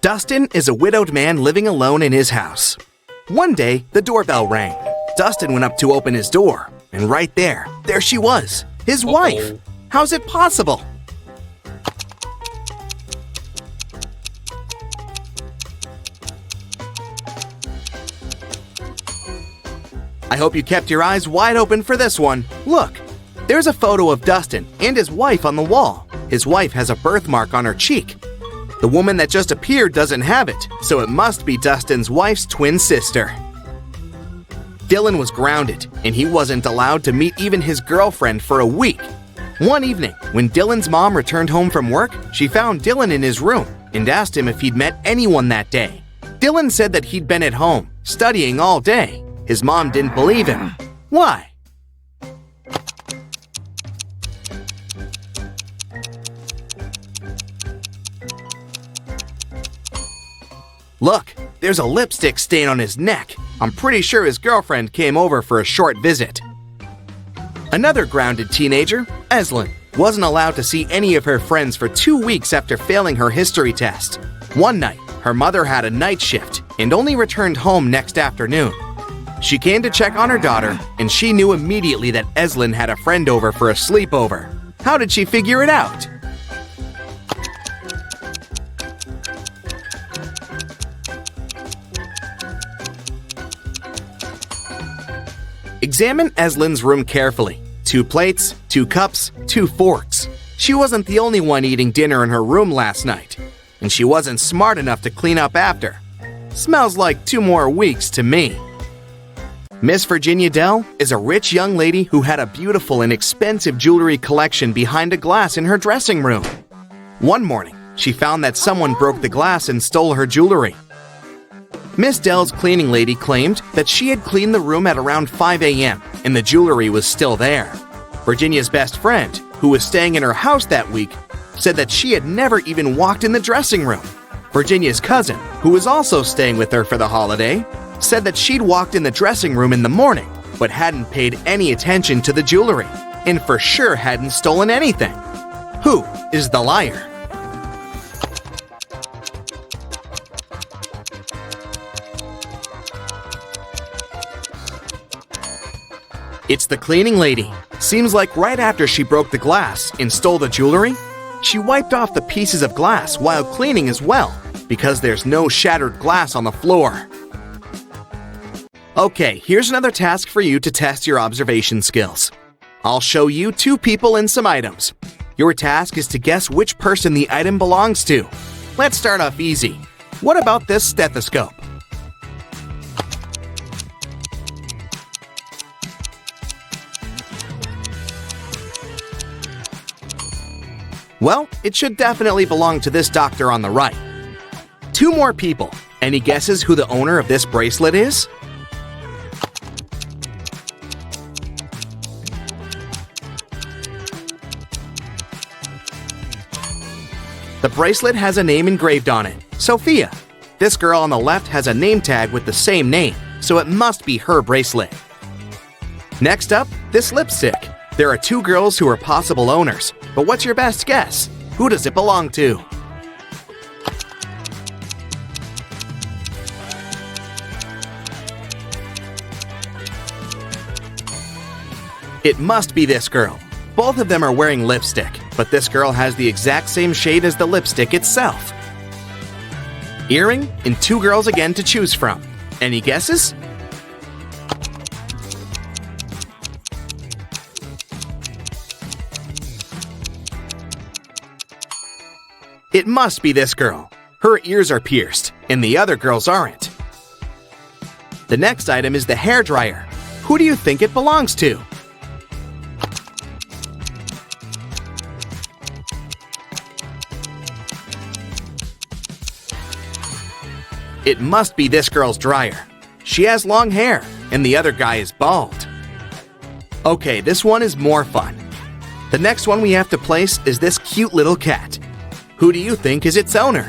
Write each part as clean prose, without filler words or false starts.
Dustin is a widowed man living alone in his house. One day, the doorbell rang. Dustin went up to open his door, and right there she was, his wife. How's it possible? I hope you kept your eyes wide open for this one. Look, there's a photo of Dustin and his wife on the wall. His wife has a birthmark on her cheek. The woman that just appeared doesn't have it, so it must be Dustin's wife's twin sister. Dylan was grounded, and he wasn't allowed to meet even his girlfriend for a week. One evening, when Dylan's mom returned home from work, she found Dylan in his room and asked him if he'd met anyone that day. Dylan said that he'd been at home, studying all day. His mom didn't believe him. Why? Look, there's a lipstick stain on his neck. I'm pretty sure his girlfriend came over for a short visit. Another grounded teenager, Eslyn, wasn't allowed to see any of her friends for 2 weeks after failing her history test. One night, her mother had a night shift and only returned home next afternoon. She came to check on her daughter, and she knew immediately that Eslyn had a friend over for a sleepover. How did she figure it out? Examine Eslyn's room carefully. 2 plates, 2 cups, 2 forks. She wasn't the only one eating dinner in her room last night, and she wasn't smart enough to clean up after. Smells like 2 more weeks to me. Miss Virginia Dell is a rich young lady who had a beautiful and expensive jewelry collection behind a glass in her dressing room. One morning, she found that someone broke the glass and stole her jewelry. Miss Dell's cleaning lady claimed that she had cleaned the room at around 5 a.m. and the jewelry was still there. Virginia's best friend, who was staying in her house that week, said that she had never even walked in the dressing room. Virginia's cousin, who was also staying with her for the holiday, said that she'd walked in the dressing room in the morning, but hadn't paid any attention to the jewelry, and for sure hadn't stolen anything. Who is the liar? It's the cleaning lady. Seems like right after she broke the glass and stole the jewelry, she wiped off the pieces of glass while cleaning as well, because there's no shattered glass on the floor. Okay, here's another task for you to test your observation skills. I'll show you 2 people and some items. Your task is to guess which person the item belongs to. Let's start off easy. What about this stethoscope? Well, it should definitely belong to this doctor on the right. 2 more people. Any guesses who the owner of this bracelet is? The bracelet has a name engraved on it, Sophia. This girl on the left has a name tag with the same name, so it must be her bracelet. Next up, this lipstick. There are 2 girls who are possible owners, but what's your best guess? Who does it belong to? It must be this girl. Both of them are wearing lipstick, but this girl has the exact same shade as the lipstick itself. Earring and 2 girls again to choose from. Any guesses? It must be this girl. Her ears are pierced, and the other girls aren't. The next item is the hairdryer. Who do you think it belongs to? It must be this girl's dryer. She has long hair, and the other guy is bald. Okay, this one is more fun. The next one we have to place is this cute little cat. Who do you think is its owner?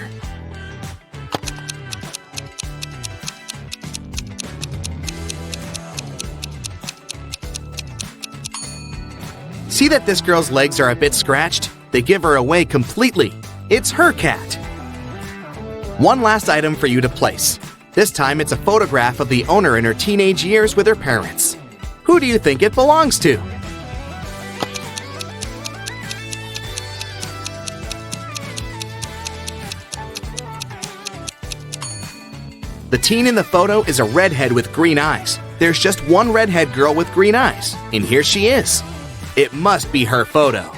See that this girl's legs are a bit scratched? They give her away completely. It's her cat. One last item for you to place. This time it's a photograph of the owner in her teenage years with her parents. Who do you think it belongs to? The teen in the photo is a redhead with green eyes. There's just one redhead girl with green eyes, and here she is. It must be her photo.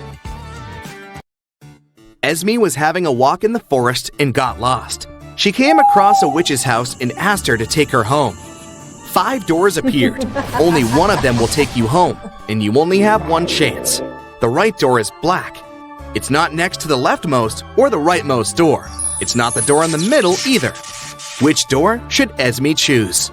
Esme was having a walk in the forest and got lost. She came across a witch's house and asked her to take her home. 5 doors appeared. Only one of them will take you home, and you only have one chance. The right door is black. It's not next to the leftmost or the rightmost door. It's not the door in the middle either. Which door should Esme choose?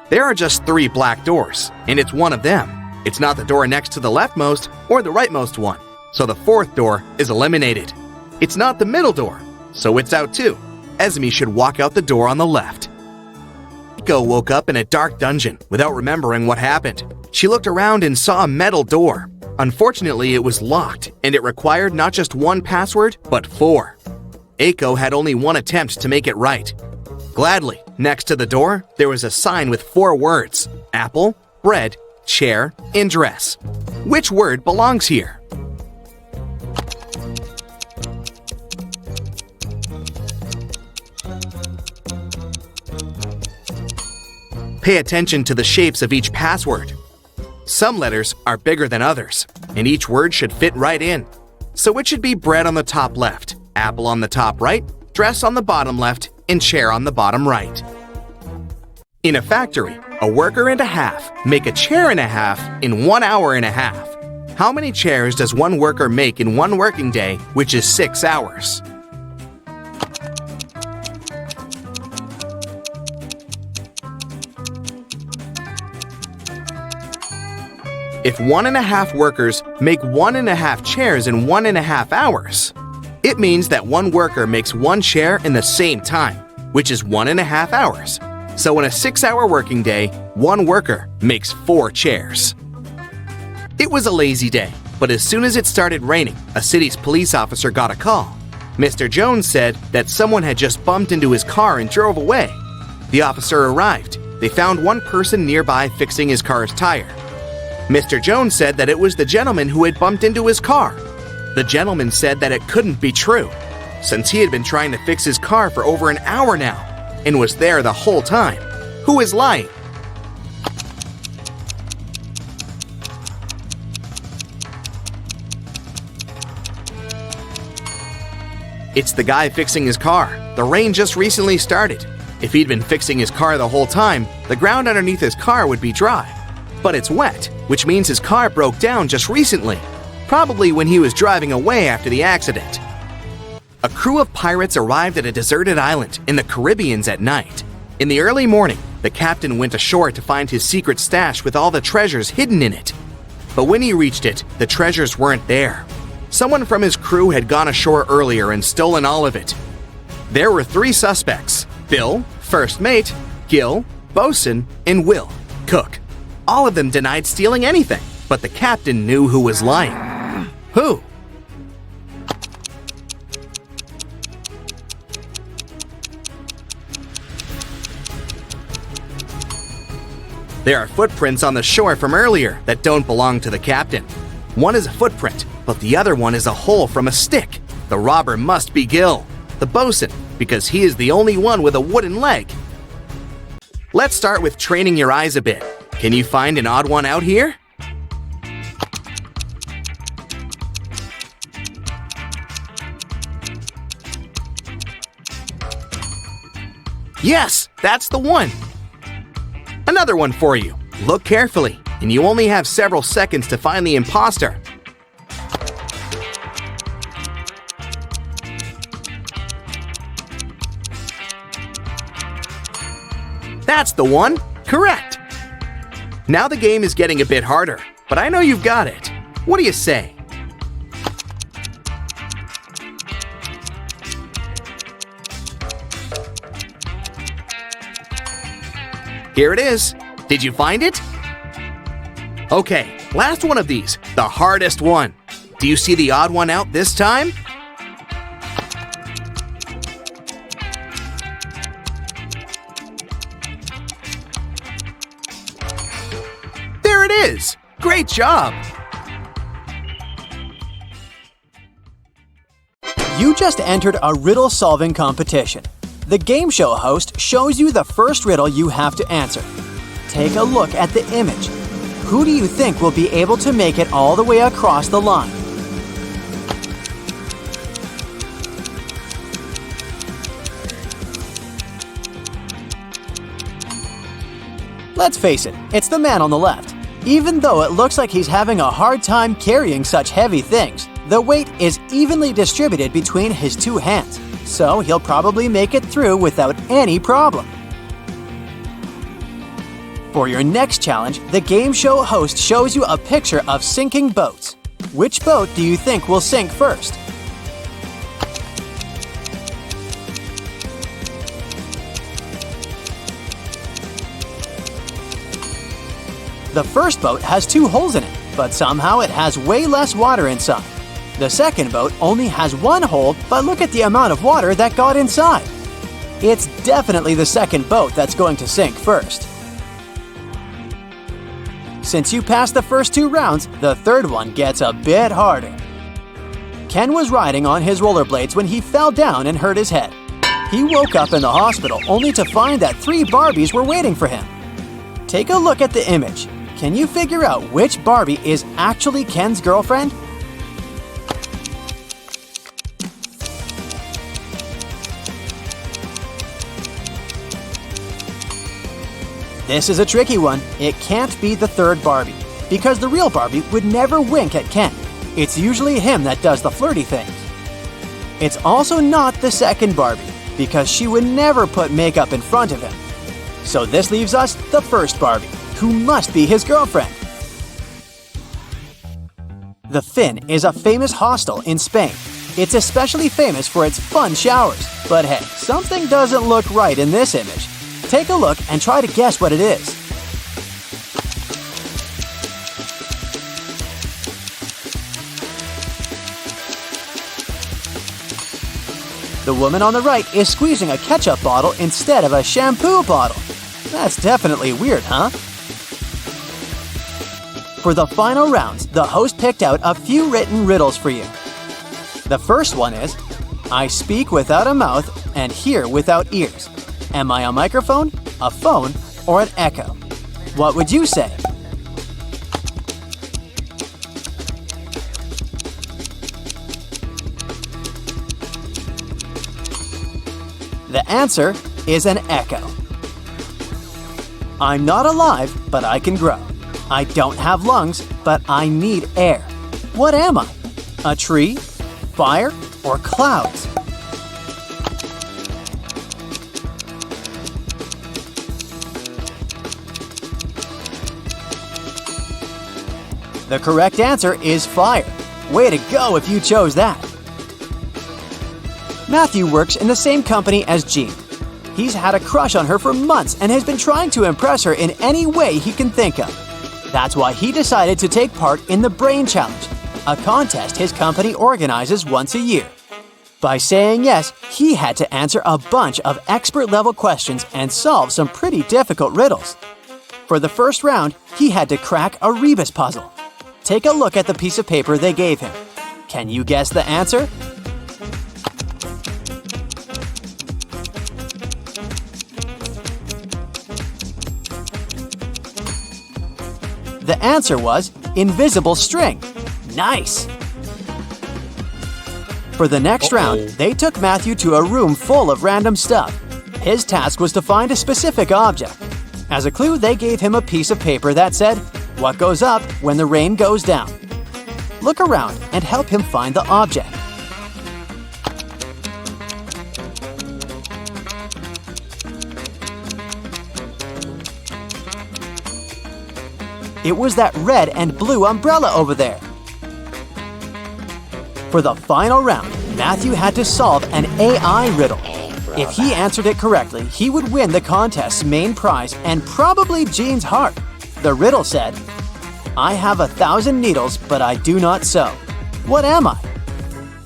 There are just 3 black doors, and it's one of them. It's not the door next to the leftmost or the rightmost one, so the 4th door is eliminated. It's not the middle door, so it's out too. Esme should walk out the door on the left. Eiko woke up in a dark dungeon without remembering what happened. She looked around and saw a metal door. Unfortunately, it was locked, and it required not just 1 password, but 4. Eiko had only 1 attempt to make it right. Gladly, next to the door, there was a sign with 4 words: apple, bread, chair, and dress. Which word belongs here? Pay attention to the shapes of each password. Some letters are bigger than others, and each word should fit right in. So it should be bread on the top left, apple on the top right, dress on the bottom left, and chair on the bottom right. In a factory, a worker and a half make a chair and a half in 1 hour and a half. How many chairs does one worker make in 1 working day, which is 6 hours? If 1.5 workers make 1.5 chairs in 1.5 hours, it means that one worker makes 1 chair in the same time, which is 1.5 hours. So in a 6-hour working day, one worker makes 4 chairs. It was a lazy day, but as soon as it started raining, a city's police officer got a call. Mr. Jones said that someone had just bumped into his car and drove away. The officer arrived. They found one person nearby fixing his car's tire. Mr. Jones said that it was the gentleman who had bumped into his car. The gentleman said that it couldn't be true, since he had been trying to fix his car for over an hour now, and was there the whole time. Who is lying? It's the guy fixing his car. The rain just recently started. If he'd been fixing his car the whole time, the ground underneath his car would be dry. But it's wet, which means his car broke down just recently, probably when he was driving away after the accident. A crew of pirates arrived at a deserted island in the Caribbean at night. In the early morning, the captain went ashore to find his secret stash with all the treasures hidden in it. But when he reached it, the treasures weren't there. Someone from his crew had gone ashore earlier and stolen all of it. There were 3 suspects: Bill, first mate, Gil, bosun, and Will, cook. All of them denied stealing anything, but the captain knew who was lying. Who? There are footprints on the shore from earlier that don't belong to the captain. One is a footprint, but the other one is a hole from a stick. The robber must be Gil, the bosun, because he is the only one with a wooden leg. Let's start with training your eyes a bit. Can you find an odd one out here? Yes, that's the one. Another one for you. Look carefully, and you only have several seconds to find the imposter. That's the one. Correct. Now the game is getting a bit harder, but I know you've got it. What do you say? Here it is. Did you find it? Okay, last one of these, the hardest one. Do you see the odd one out this time? There it is! Great job! You just entered a riddle solving competition. The game show host shows you the first riddle you have to answer. Take a look at the image. Who do you think will be able to make it all the way across the line? Let's face it, it's the man on the left. Even though it looks like he's having a hard time carrying such heavy things, the weight is evenly distributed between his two hands, so he'll probably make it through without any problem. For your next challenge, the game show host shows you a picture of sinking boats. Which boat do you think will sink first? The first boat has 2 holes in it, but somehow it has way less water inside. The second boat only has 1 hole, but look at the amount of water that got inside. It's definitely the second boat that's going to sink first. Since you passed the first 2 rounds, the third one gets a bit harder. Ken was riding on his rollerblades when he fell down and hurt his head. He woke up in the hospital only to find that 3 Barbies were waiting for him. Take a look at the image. Can you figure out which Barbie is actually Ken's girlfriend? This is a tricky one. It can't be the third Barbie, because the real Barbie would never wink at Ken. It's usually him that does the flirty things. It's also not the second Barbie, because she would never put makeup in front of him. So this leaves us the first Barbie, who must be his girlfriend. The Fin is a famous hostel in Spain. It's especially famous for its fun showers. But hey, something doesn't look right in this image. Take a look and try to guess what it is. The woman on the right is squeezing a ketchup bottle instead of a shampoo bottle. That's definitely weird, huh? For the final rounds, the host picked out a few written riddles for you. The first one is, I speak without a mouth and hear without ears. Am I a microphone, a phone, or an echo? What would you say? The answer is an echo. I'm not alive, but I can grow. I don't have lungs, but I need air. What am I? A tree, fire, or clouds? The correct answer is fire. Way to go if you chose that. Matthew works in the same company as Jean. He's had a crush on her for months and has been trying to impress her in any way he can think of. That's why he decided to take part in the Brain Challenge, a contest his company organizes once a year. By saying yes, he had to answer a bunch of expert-level questions and solve some pretty difficult riddles. For the first round, he had to crack a rebus puzzle. Take a look at the piece of paper they gave him. Can you guess the answer? The answer was invisible string. Nice! For the next round, they took Matthew to a room full of random stuff. His task was to find a specific object. As a clue, they gave him a piece of paper that said, "What goes up when the rain goes down?" Look around and help him find the object. It was that red and blue umbrella over there. For the final round, Matthew had to solve an AI riddle. If he answered it correctly, he would win the contest's main prize and probably Jean's heart. The riddle said, I have 1,000 needles, but I do not sew. What am I?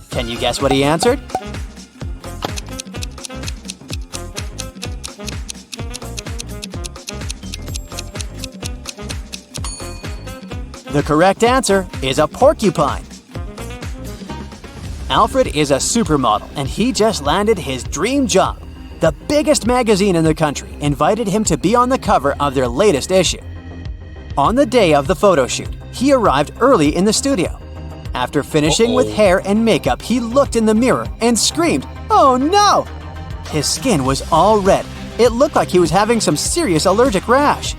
Can you guess what he answered? The correct answer is a porcupine. Alfred is a supermodel, and he just landed his dream job. The biggest magazine in the country invited him to be on the cover of their latest issue. On the day of the photo shoot, he arrived early in the studio. After finishing with hair and makeup, he looked in the mirror and screamed, "Oh no!" His skin was all red. It looked like he was having some serious allergic rash.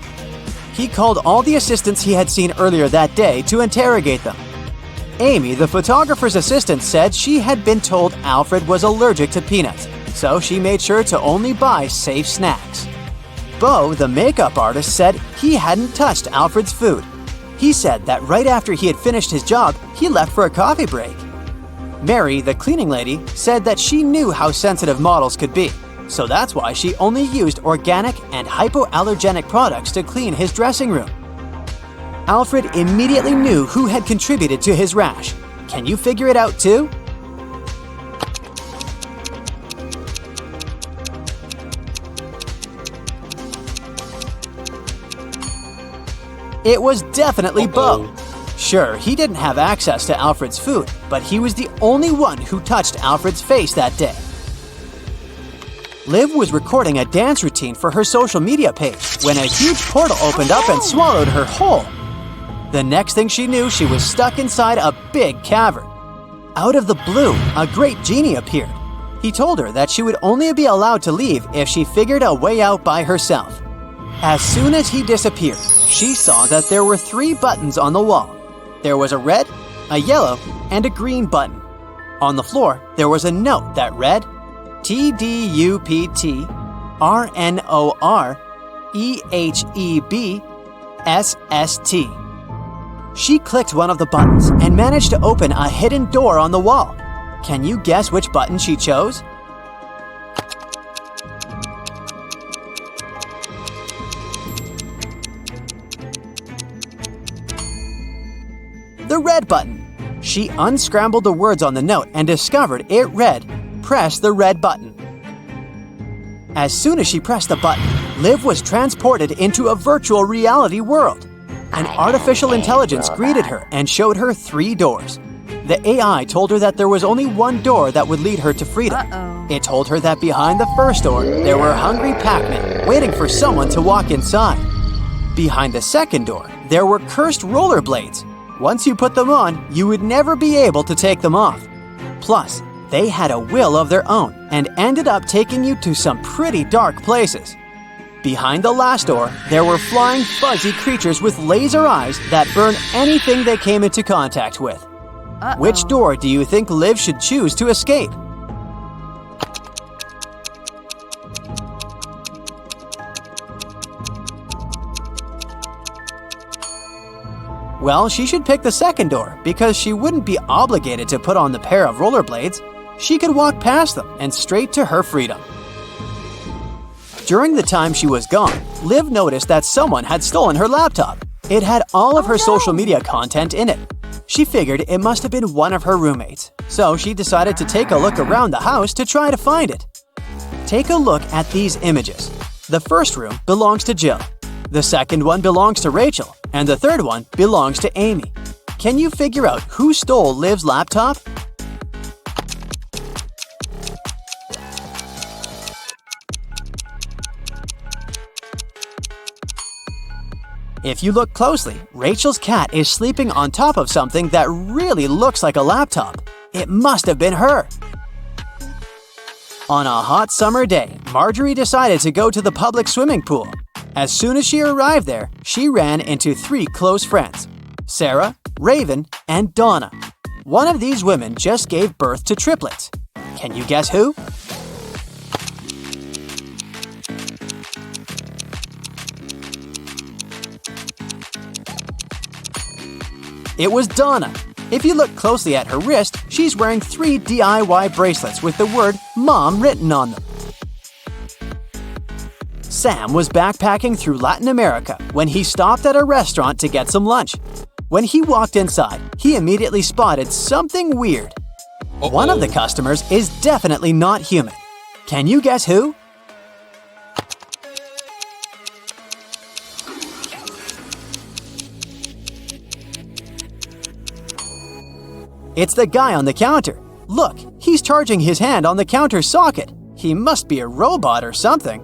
He called all the assistants he had seen earlier that day to interrogate them. Amy, the photographer's assistant, said she had been told Alfred was allergic to peanuts, so she made sure to only buy safe snacks. Bo, the makeup artist, said he hadn't touched Alfred's food. He said that right after he had finished his job, he left for a coffee break. Mary, the cleaning lady, said that she knew how sensitive models could be, so that's why she only used organic and hypoallergenic products to clean his dressing room. Alfred immediately knew who had contributed to his rash. Can you figure it out too? It was definitely Bo. Sure, he didn't have access to Alfred's food, but he was the only one who touched Alfred's face that day. Liv was recording a dance routine for her social media page when a huge portal opened up and swallowed her whole. The next thing she knew, she was stuck inside a big cavern. Out of the blue, a great genie appeared. He told her that she would only be allowed to leave if she figured a way out by herself. As soon as he disappeared, she saw that there were 3 buttons on the wall. There was a red, a yellow, and a green button. On the floor, there was a note that read, TDUPT RNOREHEBSST. She clicked one of the buttons and managed to open a hidden door on the wall. Can you guess which button she chose? The red button. She unscrambled the words on the note and discovered it read, "Press the red button." As soon as she pressed the button, Liv was transported into a virtual reality world. An artificial intelligence greeted her and showed her 3 doors. The AI told her that there was only one door that would lead her to freedom. It told her that behind the first door, there were hungry Pac-Men waiting for someone to walk inside. Behind the second door, there were cursed rollerblades. Once you put them on, you would never be able to take them off. Plus, they had a will of their own and ended up taking you to some pretty dark places. Behind the last door, there were flying fuzzy creatures with laser eyes that burn anything they came into contact with. Which door do you think Liv should choose to escape? Well, she should pick the second door because she wouldn't be obligated to put on the pair of rollerblades. She could walk past them and straight to her freedom. During the time she was gone, Liv noticed that someone had stolen her laptop. It had all of her social media content in it. She figured it must have been one of her roommates, so she decided to take a look around the house to try to find it. Take a look at these images. The first room belongs to Jill. The second one belongs to Rachel, and the third one belongs to Amy. Can you figure out who stole Liv's laptop? If you look closely, Rachel's cat is sleeping on top of something that really looks like a laptop. It must have been her. On a hot summer day, Marjorie decided to go to the public swimming pool. As soon as she arrived there, she ran into 3 close friends, Sarah, Raven, and Donna. One of these women just gave birth to triplets. Can you guess who? It was Donna. If you look closely at her wrist, she's wearing 3 DIY bracelets with the word Mom written on them. Sam was backpacking through Latin America when he stopped at a restaurant to get some lunch. When he walked inside, he immediately spotted something weird. One of the customers is definitely not human. Can you guess who? It's the guy on the counter. Look, he's charging his hand on the counter socket. He must be a robot or something.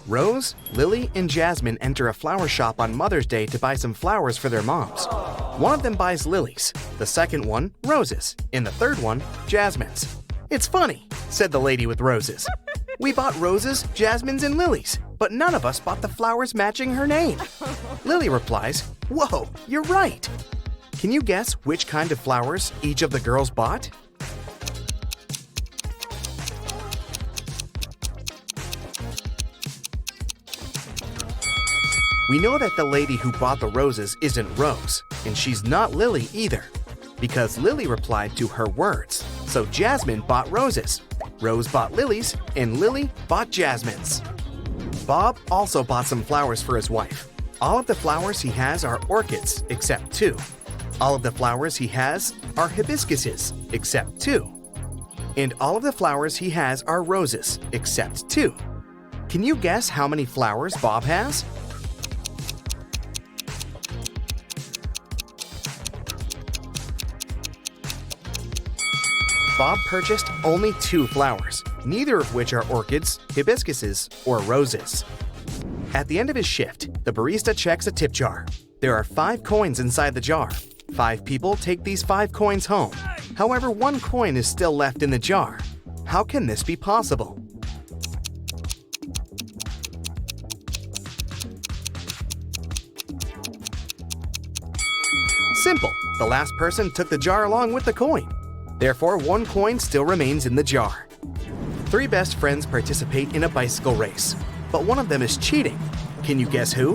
Rose, Lily, and Jasmine enter a flower shop on Mother's Day to buy some flowers for their moms. One of them buys lilies, the second one, roses, and the third one, jasmines. "It's funny," said the lady with roses. "We bought roses, jasmines, and lilies, but none of us bought the flowers matching her name." Lily replies, "Whoa, you're right." Can you guess which kind of flowers each of the girls bought? We know that the lady who bought the roses isn't Rose, and she's not Lily either, because Lily replied to her words. So Jasmine bought roses, Rose bought lilies, and Lily bought jasmines. Bob also bought some flowers for his wife. All of the flowers he has are orchids, except 2. All of the flowers he has are hibiscuses, except 2. And all of the flowers he has are roses, except 2. Can you guess how many flowers Bob has? Bob purchased only 2 flowers, neither of which are orchids, hibiscuses, or roses. At the end of his shift, the barista checks a tip jar. There are 5 coins inside the jar. 5 people take these 5 coins home. However, 1 coin is still left in the jar. How can this be possible? Simple. The last person took the jar along with the coin. Therefore, 1 coin still remains in the jar. 3 best friends participate in a bicycle race, but one of them is cheating. Can you guess who?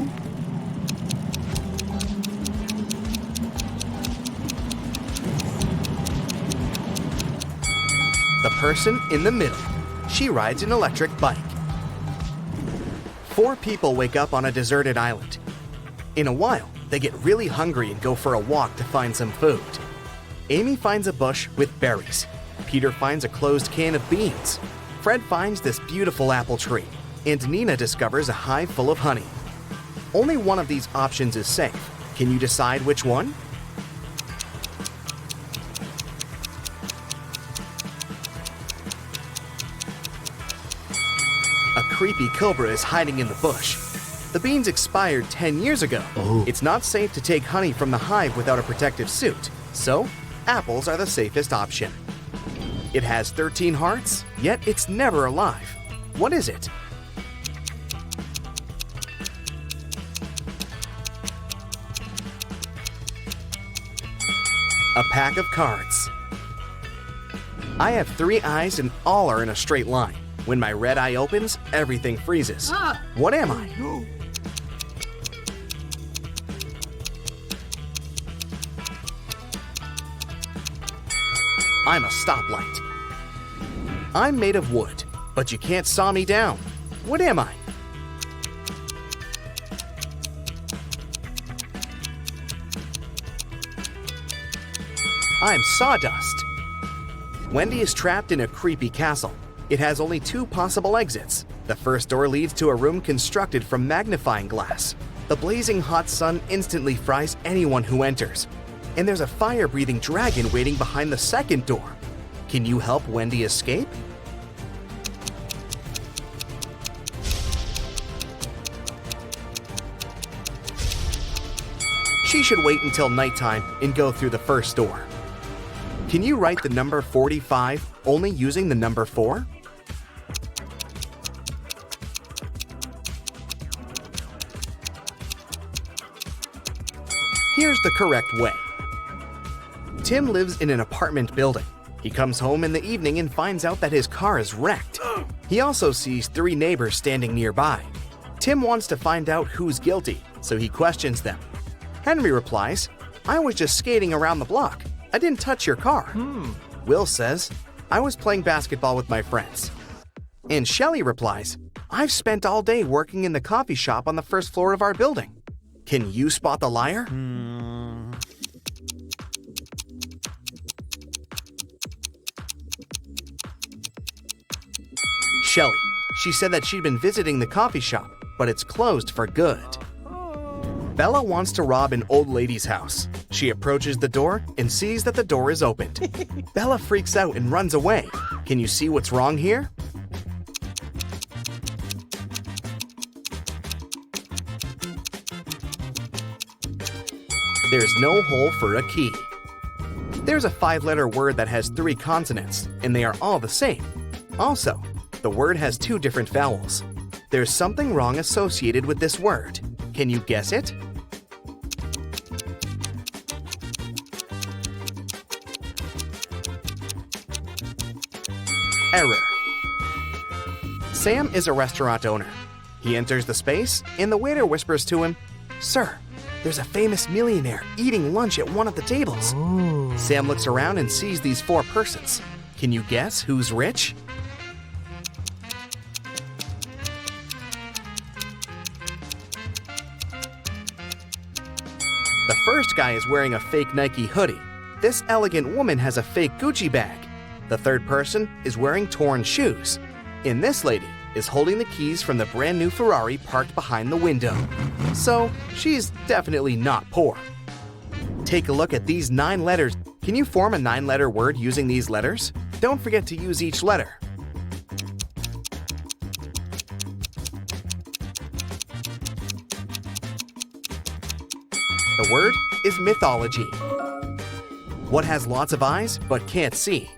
The person in the middle. She rides an electric bike. 4 people wake up on a deserted island. In a while, they get really hungry and go for a walk to find some food. Amy finds a bush with berries. Peter finds a closed can of beans. Fred finds this beautiful apple tree. And Nina discovers a hive full of honey. Only one of these options is safe. Can you decide which one? A creepy cobra is hiding in the bush. The beans expired 10 years ago. It's not safe to take honey from the hive without a protective suit. So, apples are the safest option. It has 13 hearts, yet it's never alive. What is it? A pack of cards. I have 3 eyes and all are in a straight line. When my red eye opens, everything freezes. What am I? I'm a stoplight. I'm made of wood, but you can't saw me down. What am I? I'm sawdust. Wendy is trapped in a creepy castle. It has only 2 possible exits. The first door leads to a room constructed from magnifying glass. The blazing hot sun instantly fries anyone who enters. And there's a fire-breathing dragon waiting behind the second door. Can you help Wendy escape? She should wait until nighttime and go through the first door. Can you write the number 45 only using the number 4? Here's the correct way. Tim lives in an apartment building. He comes home in the evening and finds out that his car is wrecked. He also sees 3 neighbors standing nearby. Tim wants to find out who's guilty, so he questions them. Henry replies, "I was just skating around the block. I didn't touch your car." Will says, I was playing basketball with my friends. And Shelly replies, I've spent all day working in the coffee shop on the first floor of our building. Can you spot the liar? Shelly. She said that she'd been visiting the coffee shop, but it's closed for good. Bella wants to rob an old lady's house. She approaches the door and sees that the door is opened. Bella freaks out and runs away. Can you see what's wrong here? There's no hole for a key. There's a 5-letter word that has 3 consonants, and they are all the same. Also, the word has 2 different vowels. There's something wrong associated with this word. Can you guess it? Error. Sam is a restaurant owner. He enters the space, and the waiter whispers to him, Sir, there's a famous millionaire eating lunch at one of the tables. Ooh. Sam looks around and sees these 4 persons. Can you guess who's rich? The first guy is wearing a fake Nike hoodie. This elegant woman has a fake Gucci bag. The third person is wearing torn shoes. And this lady is holding the keys from the brand new Ferrari parked behind the window. So, she's definitely not poor. Take a look at these 9 letters. Can you form a 9-letter word using these letters? Don't forget to use each letter. The word is mythology. What has lots of eyes but can't see?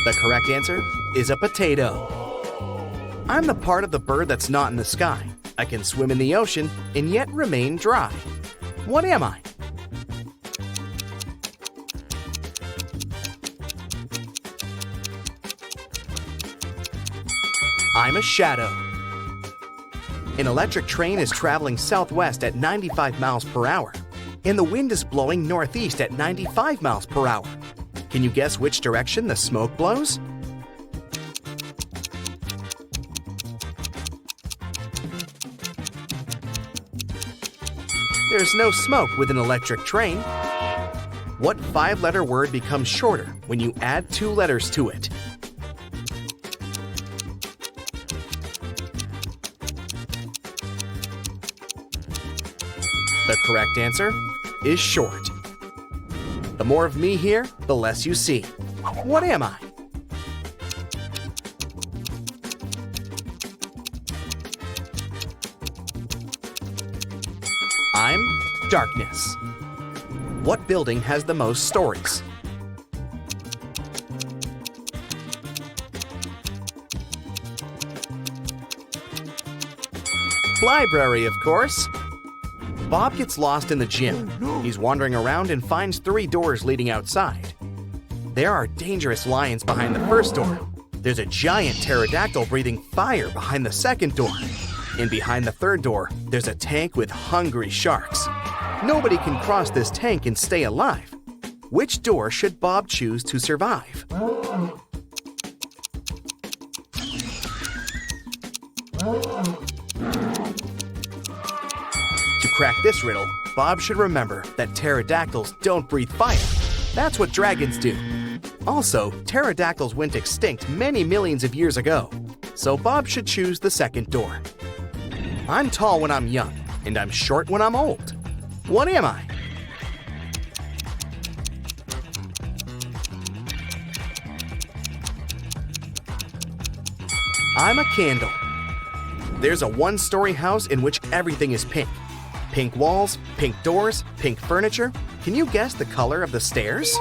The correct answer is a potato. I'm the part of the bird that's not in the sky. I can swim in the ocean and yet remain dry. What am I? I'm a shadow. An electric train is traveling southwest at 95 miles per hour, and the wind is blowing northeast at 95 miles per hour. Can you guess which direction the smoke blows? There's no smoke with an electric train. What 5-letter word becomes shorter when you add 2 letters to it? The correct answer is short. The more of me here, the less you see. What am I? I'm darkness. What building has the most stories? Library, of course. Bob gets lost in the gym. He's wandering around and finds 3 doors leading outside. There are dangerous lions behind the first door. There's a giant pterodactyl breathing fire behind the second door. And behind the third door, there's a tank with hungry sharks. Nobody can cross this tank and stay alive. Which door should Bob choose to survive? To crack this riddle, Bob should remember that pterodactyls don't breathe fire. That's what dragons do. Also, pterodactyls went extinct many millions of years ago, so Bob should choose the second door. I'm tall when I'm young, and I'm short when I'm old. What am I? I'm a candle. There's a 1-story house in which everything is pink. Pink walls, pink doors, pink furniture. Can you guess the color of the stairs?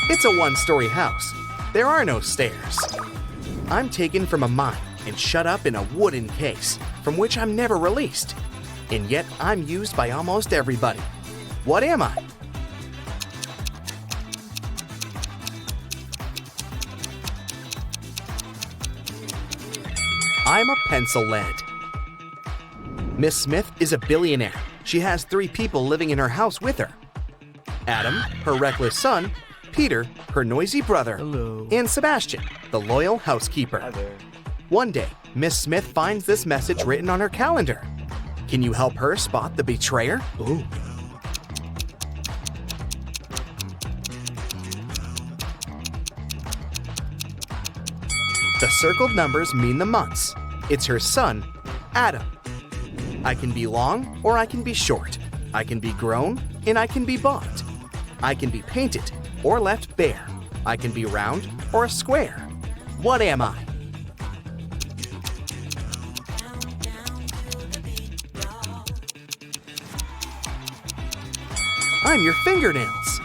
It's a 1-story house. There are no stairs. I'm taken from a mine and shut up in a wooden case, from which I'm never released. And yet I'm used by almost everybody. What am I? I'm a pencil lead. Miss Smith is a billionaire. She has 3 people living in her house with her. Adam, her reckless son, Peter, her noisy brother, and Sebastian, the loyal housekeeper. One day, Miss Smith finds this message written on her calendar. Can you help her spot the betrayer? Ooh. The circled numbers mean the months. It's her son, Adam. I can be long or I can be short. I can be grown and I can be bought. I can be painted or left bare. I can be round or a square. What am I? I'm your fingernails.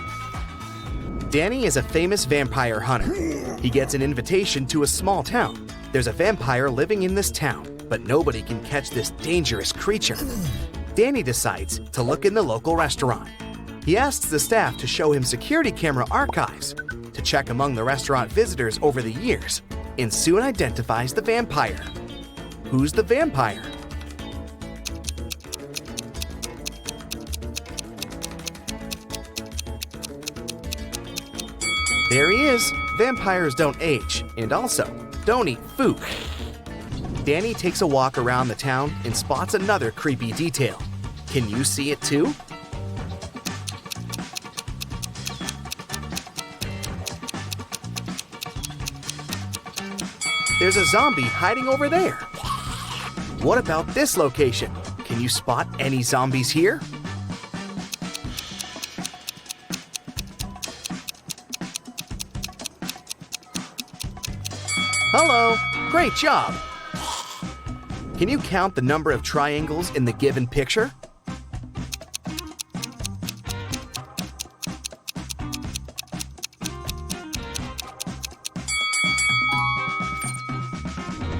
Danny is a famous vampire hunter. He gets an invitation to a small town. There's a vampire living in this town, but nobody can catch this dangerous creature. Danny decides to look in the local restaurant. He asks the staff to show him security camera archives to check among the restaurant visitors over the years, and soon identifies the vampire. Who's the vampire? There he is. Vampires don't age, and also don't eat food. Danny takes a walk around the town and spots another creepy detail. Can you see it too? There's a zombie hiding over there. What about this location? Can you spot any zombies here? Hello, great job. Can you count the number of triangles in the given picture?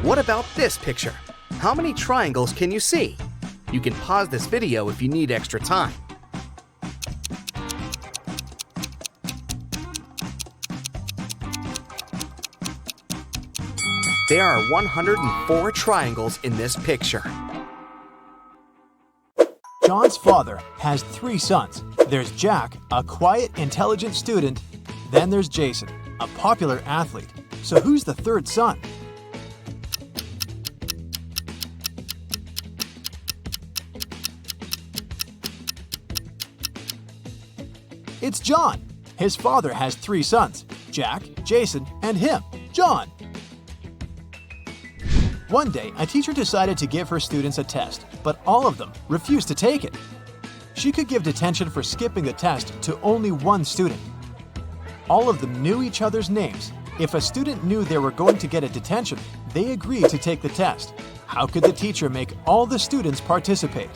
What about this picture? How many triangles can you see? You can pause this video if you need extra time. There are 104 triangles in this picture. John's father has 3 sons. There's Jack, a quiet, intelligent student. Then there's Jason, a popular athlete. So who's the 3rd son? It's John. His father has 3 sons, Jack, Jason, and him, John. One day, a teacher decided to give her students a test, but all of them refused to take it. She could give detention for skipping the test to only 1 student. All of them knew each other's names. If a student knew they were going to get a detention, they agreed to take the test. How could the teacher make all the students participate?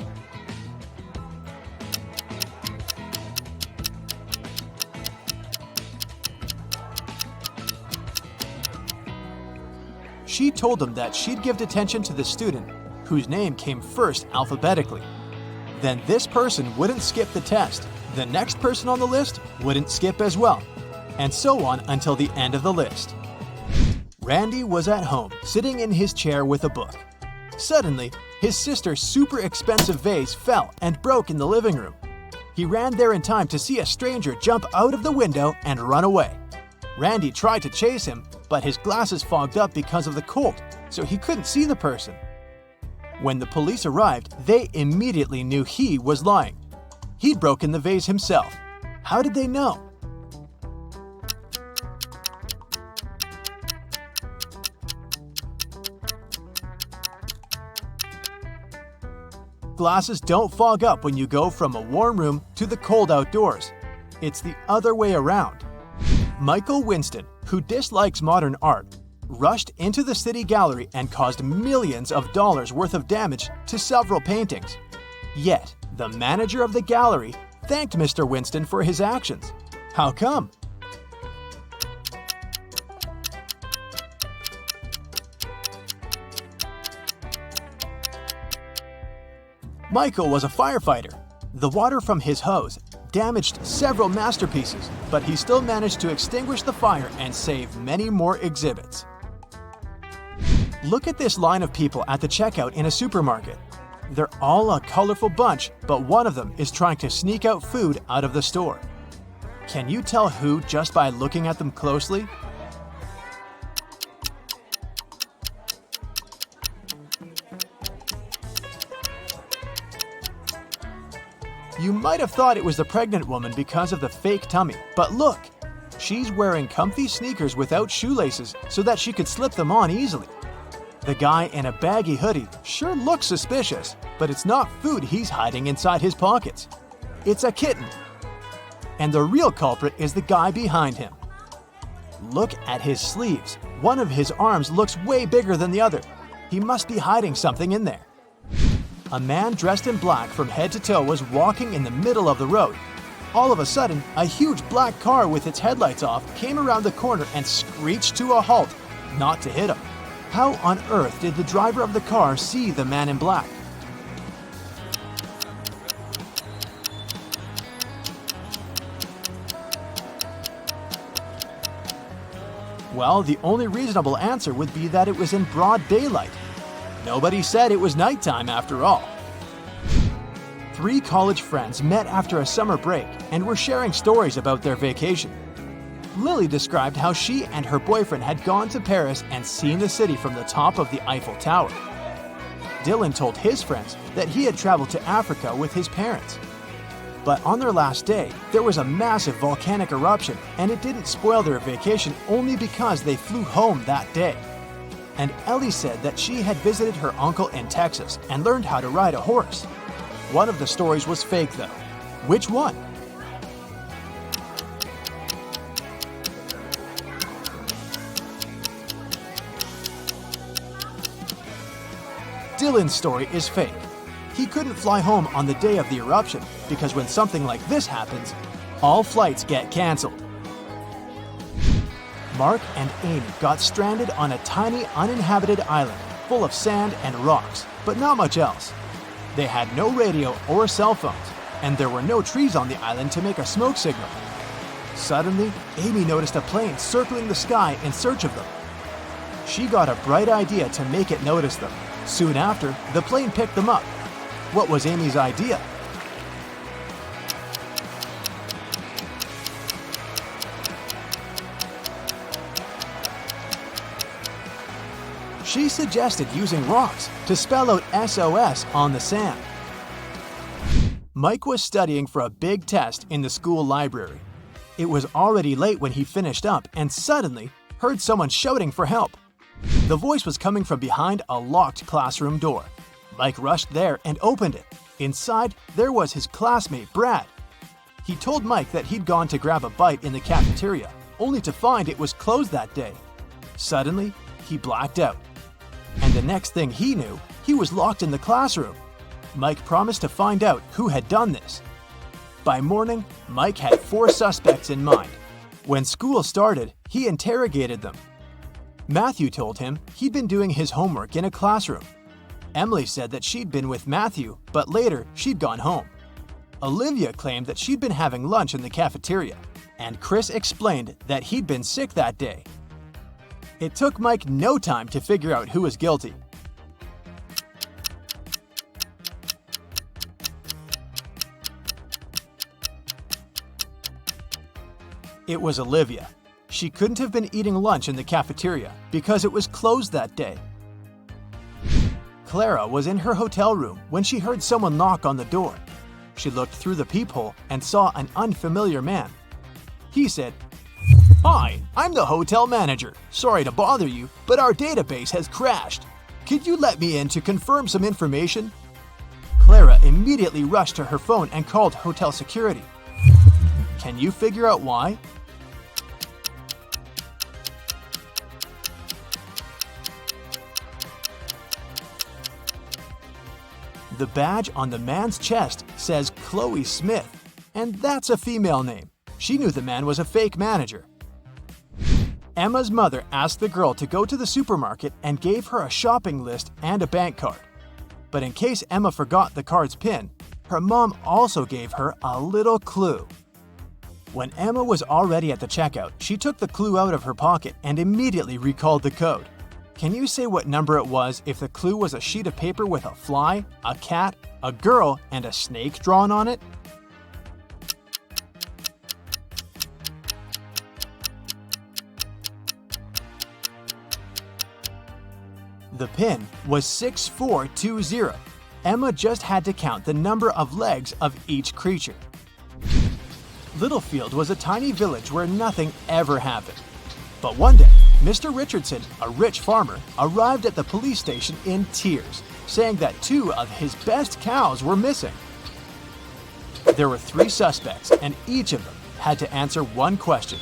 She told them that she'd give detention to the student whose name came first alphabetically. Then this person wouldn't skip the test. The next person on the list wouldn't skip as well, and so on until the end of the list. Randy was at home, sitting in his chair with a book. Suddenly, his sister's super expensive vase fell and broke in the living room. He ran there in time to see a stranger jump out of the window and run away. Randy tried to chase him, but his glasses fogged up because of the cold, so he couldn't see the person. When the police arrived, they immediately knew he was lying. He'd broken the vase himself. How did they know? Glasses don't fog up when you go from a warm room to the cold outdoors. It's the other way around. Michael Winston, who dislikes modern art, rushed into the city gallery and caused millions of dollars worth of damage to several paintings. Yet, the manager of the gallery thanked Mr. Winston for his actions. How come? Michael was a firefighter. The water from his hose damaged several masterpieces, but he still managed to extinguish the fire and save many more exhibits. Look at this line of people at the checkout in a supermarket. They're all a colorful bunch, but one of them is trying to sneak out food out of the store. Can you tell who just by looking at them closely? You might have thought it was the pregnant woman because of the fake tummy, but look! She's wearing comfy sneakers without shoelaces so that she could slip them on easily. The guy in a baggy hoodie sure looks suspicious, but it's not food he's hiding inside his pockets. It's a kitten. And the real culprit is the guy behind him. Look at his sleeves. One of his arms looks way bigger than the other. He must be hiding something in there. A man dressed in black from head to toe was walking in the middle of the road. All of a sudden, a huge black car with its headlights off came around the corner and screeched to a halt, not to hit him. How on earth did the driver of the car see the man in black? Well, the only reasonable answer would be that it was in broad daylight. Nobody said it was nighttime after all. 3 college friends met after a summer break and were sharing stories about their vacation. Lily described how she and her boyfriend had gone to Paris and seen the city from the top of the Eiffel Tower. Dylan told his friends that he had traveled to Africa with his parents. But on their last day, there was a massive volcanic eruption and it didn't spoil their vacation only because they flew home that day. And Ellie said that she had visited her uncle in Texas and learned how to ride a horse. One of the stories was fake though. Which one? Dylan's story is fake. He couldn't fly home on the day of the eruption because when something like this happens, all flights get cancelled. Mark and Amy got stranded on a tiny uninhabited island full of sand and rocks, but not much else. They had no radio or cell phones, and there were no trees on the island to make a smoke signal. Suddenly, Amy noticed a plane circling the sky in search of them. She got a bright idea to make it notice them. Soon after, the plane picked them up. What was Amy's idea? She suggested using rocks to spell out SOS on the sand. Mike was studying for a big test in the school library. It was already late when he finished up and suddenly heard someone shouting for help. The voice was coming from behind a locked classroom door. Mike rushed there and opened it. Inside, there was his classmate, Brad. He told Mike that he'd gone to grab a bite in the cafeteria, only to find it was closed that day. Suddenly, he blacked out. And the next thing he knew, he was locked in the classroom. Mike promised to find out who had done this. By morning, Mike had 4 suspects in mind. When school started, he interrogated them. Matthew told him he'd been doing his homework in a classroom. Emily said that she'd been with Matthew, but later she'd gone home. Olivia claimed that she'd been having lunch in the cafeteria, and Chris explained that he'd been sick that day. It took Mike no time to figure out who was guilty. It was Olivia. She couldn't have been eating lunch in the cafeteria because it was closed that day. Clara was in her hotel room when she heard someone knock on the door. She looked through the peephole and saw an unfamiliar man. He said, "Hi, I'm the hotel manager. Sorry to bother you, but our database has crashed. Could you let me in to confirm some information?" Clara immediately rushed to her phone and called hotel security. Can you figure out why? The badge on the man's chest says Chloe Smith, and that's a female name. She knew the man was a fake manager. Emma's mother asked the girl to go to the supermarket and gave her a shopping list and a bank card. But in case Emma forgot the card's PIN, her mom also gave her a little clue. When Emma was already at the checkout, she took the clue out of her pocket and immediately recalled the code. Can you say what number it was if the clue was a sheet of paper with a fly, a cat, a girl, and a snake drawn on it? The pin was 6420. Emma just had to count the number of legs of each creature. Littlefield was a tiny village where nothing ever happened. But one day, Mr. Richardson, a rich farmer, arrived at the police station in tears, saying that 2 of his best cows were missing. There were 3 suspects, and each of them had to answer one question.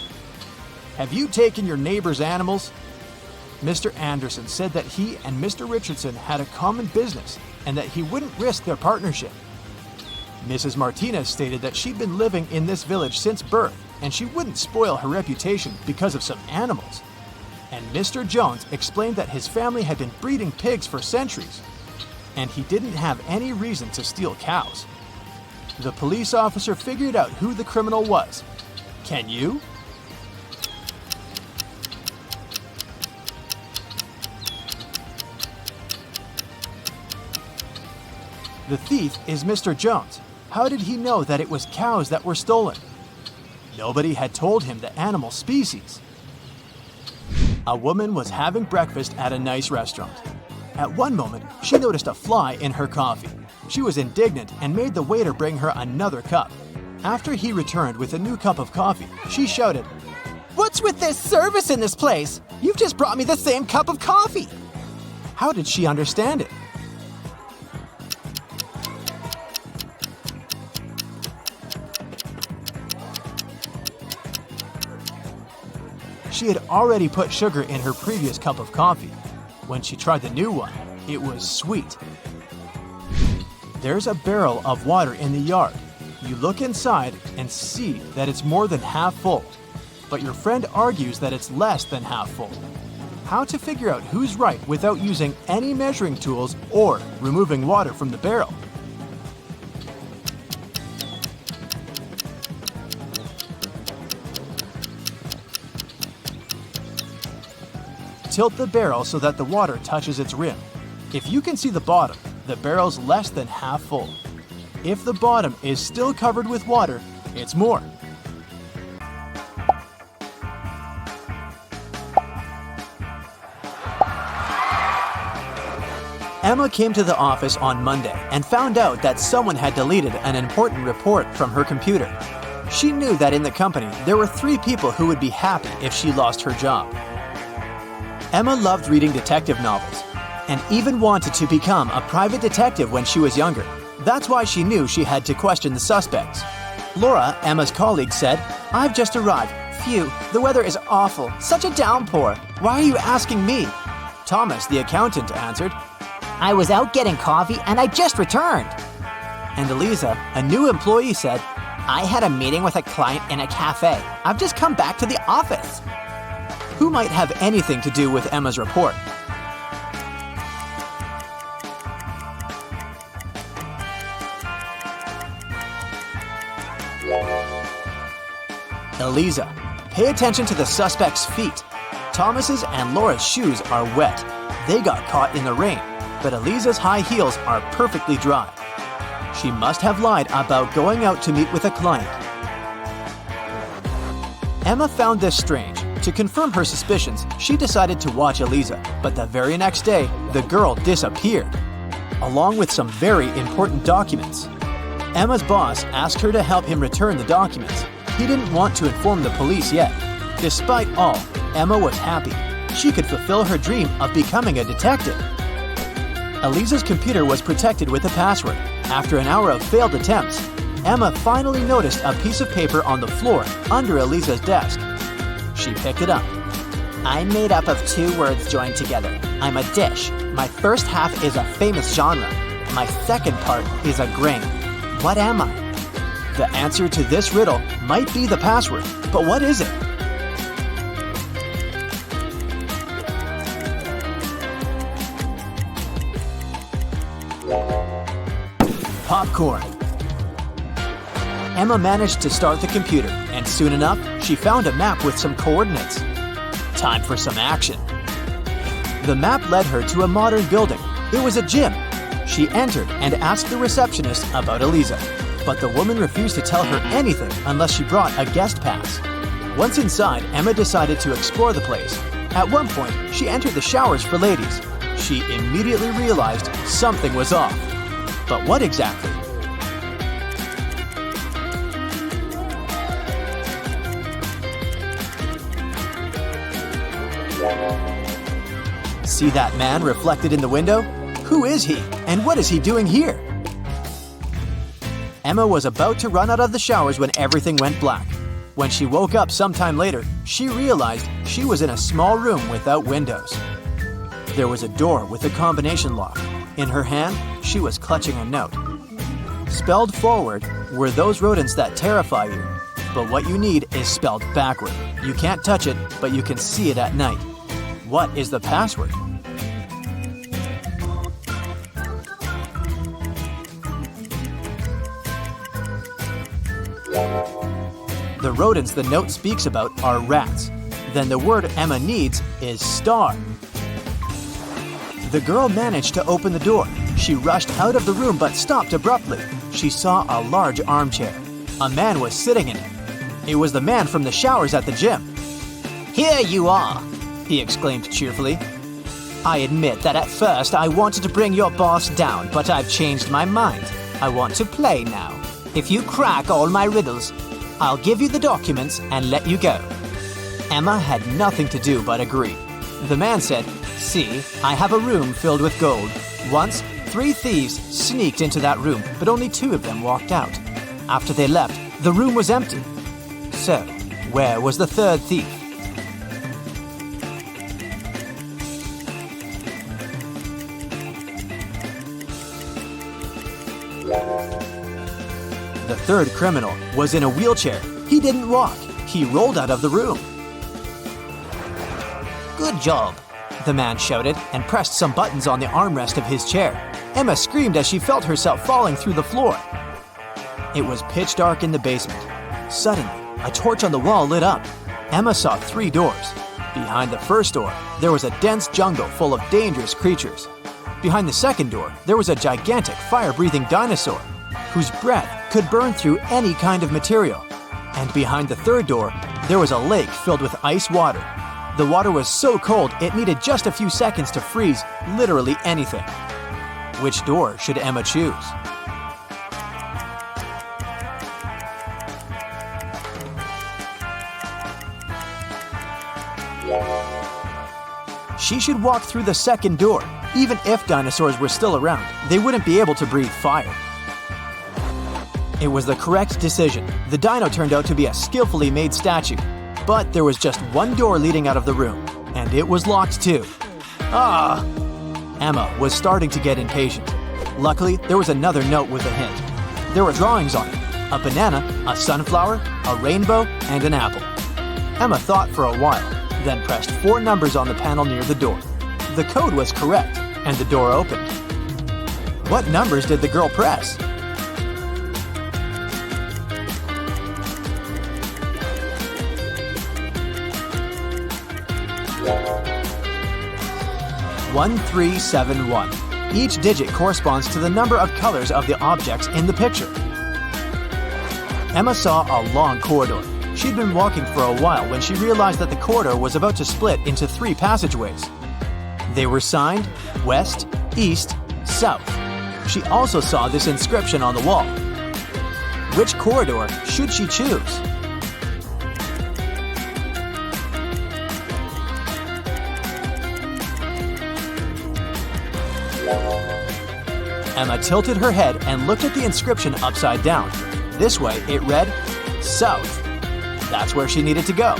Have you taken your neighbor's animals? Mr. Anderson said that he and Mr. Richardson had a common business and that he wouldn't risk their partnership. Mrs. Martinez stated that she'd been living in this village since birth and she wouldn't spoil her reputation because of some animals. And Mr. Jones explained that his family had been breeding pigs for centuries and he didn't have any reason to steal cows. The police officer figured out who the criminal was. Can you? The thief is Mr. Jones. How did he know that it was cows that were stolen? Nobody had told him the animal species. A woman was having breakfast at a nice restaurant. At one moment, she noticed a fly in her coffee. She was indignant and made the waiter bring her another cup. After he returned with a new cup of coffee, she shouted, "What's with this service in this place? You've just brought me the same cup of coffee." How did she understand it? She had already put sugar in her previous cup of coffee. When she tried the new one, it was sweet. There's a barrel of water in the yard. You look inside and see that it's more than half full, but your friend argues that it's less than half full. How to figure out who's right without using any measuring tools or removing water from the barrel? Tilt the barrel so that the water touches its rim. If you can see the bottom, the barrel's less than half full. If the bottom is still covered with water, it's more. Emma came to the office on Monday and found out that someone had deleted an important report from her computer. She knew that in the company there were 3 people who would be happy if she lost her job. Emma loved reading detective novels and even wanted to become a private detective when she was younger. That's why she knew she had to question the suspects. Laura, Emma's colleague, said, "I've just arrived. Phew, the weather is awful. Such a downpour. Why are you asking me?" Thomas, the accountant, answered, "I was out getting coffee and I just returned." And Eliza, a new employee, said, "I had a meeting with a client in a cafe. I've just come back to the office." Who might have anything to do with Emma's report? Eliza, pay attention to the suspect's feet. Thomas's and Laura's shoes are wet. They got caught in the rain, but Eliza's high heels are perfectly dry. She must have lied about going out to meet with a client. Emma found this strange. To confirm her suspicions, she decided to watch Eliza, but the very next day, the girl disappeared, along with some very important documents. Emma's boss asked her to help him return the documents. He didn't want to inform the police yet. Despite all, Emma was happy. She could fulfill her dream of becoming a detective. Eliza's computer was protected with a password. After an hour of failed attempts, Emma finally noticed a piece of paper on the floor under Eliza's desk. She picked it up. "I'm made up of 2 words joined together. I'm a dish. My first half is a famous genre. My second part is a grain. What am I?" The answer to this riddle might be the password, but what is it? Popcorn. Emma managed to start the computer, and soon enough, she found a map with some coordinates. Time for some action. The map led her to a modern building. It was a gym. She entered and asked the receptionist about Eliza, but the woman refused to tell her anything unless she brought a guest pass. Once inside, Emma decided to explore the place. At one point, she entered the showers for ladies. She immediately realized something was off. But what exactly? See that man reflected in the window? Who is he, and what is he doing here? Emma was about to run out of the showers when everything went black. When she woke up sometime later, she realized she was in a small room without windows. There was a door with a combination lock. In her hand, she was clutching a note. Spelled forward were those rodents that terrify you. But what you need is spelled backward. You can't touch it, but you can see it at night. What is the password? The rodents the note speaks about are rats. Then the word Emma needs is star. The girl managed to open the door. She rushed out of the room but stopped abruptly. She saw a large armchair. A man was sitting in it. It was the man from the showers at the gym. "Here you are," he exclaimed cheerfully. "I admit that at first I wanted to bring your boss down, but I've changed my mind. I want to play now. If you crack all my riddles, I'll give you the documents and let you go." Emma had nothing to do but agree. The man said, "See, I have a room filled with gold. Once, 3 thieves sneaked into that room, but only 2 of them walked out. After they left, the room was empty. So, where was the 3rd thief?" The 3rd criminal was in a wheelchair. He didn't walk. He rolled out of the room. "Good job," the man shouted and pressed some buttons on the armrest of his chair. Emma screamed as she felt herself falling through the floor. It was pitch dark in the basement. Suddenly, a torch on the wall lit up. Emma saw 3 doors. Behind the first door, there was a dense jungle full of dangerous creatures. Behind the second door, there was a gigantic fire-breathing dinosaur whose breath could burn through any kind of material. And behind the third door, there was a lake filled with ice water. The water was so cold it needed just a few seconds to freeze literally anything. Which door should Emma choose? She should walk through the second door. Even if dinosaurs were still around, they wouldn't be able to breathe fire. It was the correct decision. The dino turned out to be a skillfully made statue. But there was just one door leading out of the room, and it was locked too. Ah! Emma was starting to get impatient. Luckily, there was another note with a hint. There were drawings on it: a banana, a sunflower, a rainbow, and an apple. Emma thought for a while, then pressed 4 numbers on the panel near the door. The code was correct, and the door opened. What numbers did the girl press? One, 3, 7, 1. Each digit corresponds to the number of colors of the objects in the picture. Emma saw a long corridor. She'd been walking for a while when she realized that the corridor was about to split into 3 passageways. They were signed West, East, South. She also saw this inscription on the wall. Which corridor should she choose? Emma tilted her head and looked at the inscription upside down. This way, it read, South. That's where she needed to go.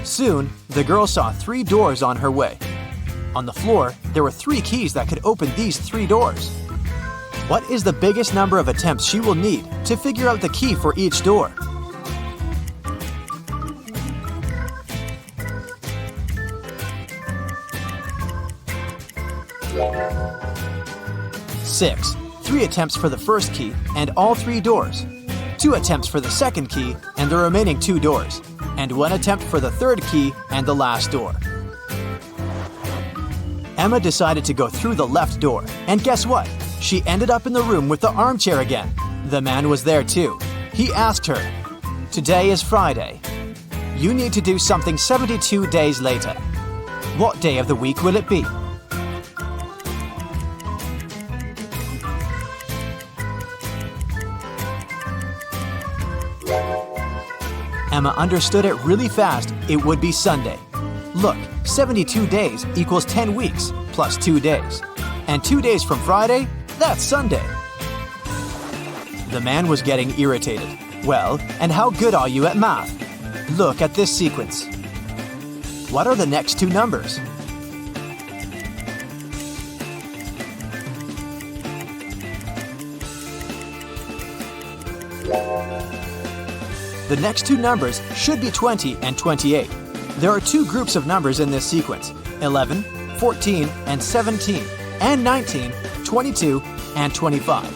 Soon, the girl saw 3 doors on her way. On the floor, there were 3 keys that could open these 3 doors. What is the biggest number of attempts she will need to figure out the key for each door? Six. 3 attempts for the first key and all 3 doors. 2 attempts for the second key and the remaining 2 doors. And 1 attempt for the third key and the last door. Emma decided to go through the left door, and guess what? She ended up in the room with the armchair again. The man was there too. He asked her, "Today is Friday. You need to do something 72 days later. What day of the week will it be?" Emma understood it really fast. It would be Sunday. Look, 72 days equals 10 weeks plus 2 days. And 2 days from Friday, that's Sunday. The man was getting irritated. "Well, and how good are you at math? Look at this sequence. What are the next two numbers?" The next two numbers should be 20 and 28. There are two groups of numbers in this sequence: 11, 14, and 17, and 19, 22, and 25.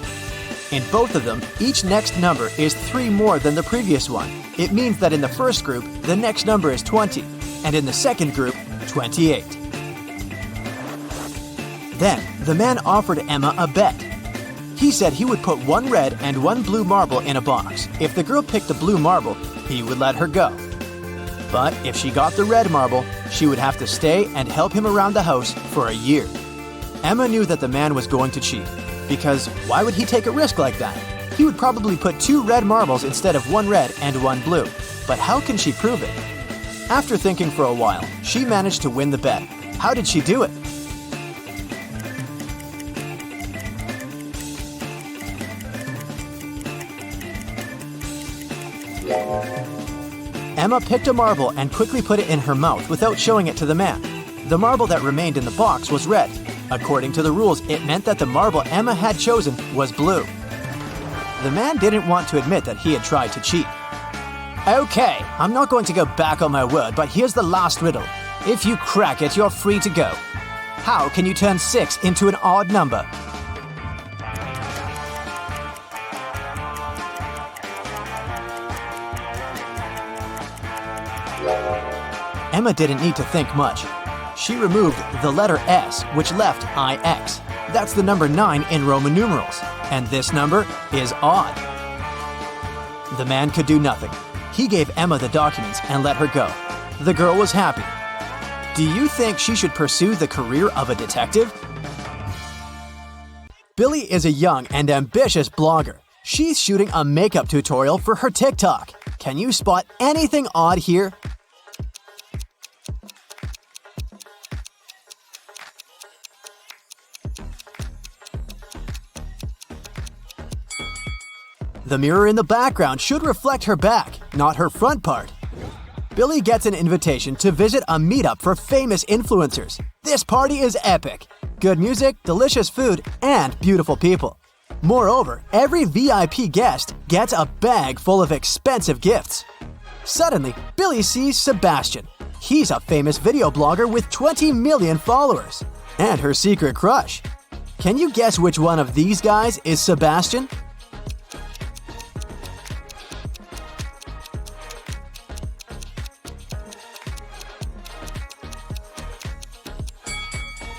In both of them, each next number is 3 more than the previous one. It means that in the first group, the next number is 20, and in the second group, 28. Then, the man offered Emma a bet. He said he would put 1 red and 1 blue marble in a box. If the girl picked the blue marble, he would let her go. But if she got the red marble, she would have to stay and help him around the house for a year. Emma knew that the man was going to cheat, because why would he take a risk like that? He would probably put 2 red marbles instead of 1 red and 1 blue. But how can she prove it? After thinking for a while, she managed to win the bet. How did she do it? Emma picked a marble and quickly put it in her mouth without showing it to the man. The marble that remained in the box was red. According to the rules, it meant that the marble Emma had chosen was blue. The man didn't want to admit that he had tried to cheat. "Okay, I'm not going to go back on my word, but here's the last riddle. If you crack it, you're free to go. How can you turn 6 into an odd number?" Emma didn't need to think much. She removed the letter S, which left IX. That's the number 9 in Roman numerals, and this number is odd. The man could do nothing. He gave Emma the documents and let her go. The girl was happy. Do you think she should pursue the career of a detective? Billy is a young and ambitious blogger. She's shooting a makeup tutorial for her TikTok. Can you spot anything odd here? The mirror in the background should reflect her back, not her front part. Billy gets an invitation to visit a meetup for famous influencers. This party is epic. Good music, delicious food, and beautiful people. Moreover, every VIP guest gets a bag full of expensive gifts. Suddenly, Billy sees Sebastian. He's a famous video blogger with 20 million followers. And her secret crush. Can you guess which one of these guys is Sebastian?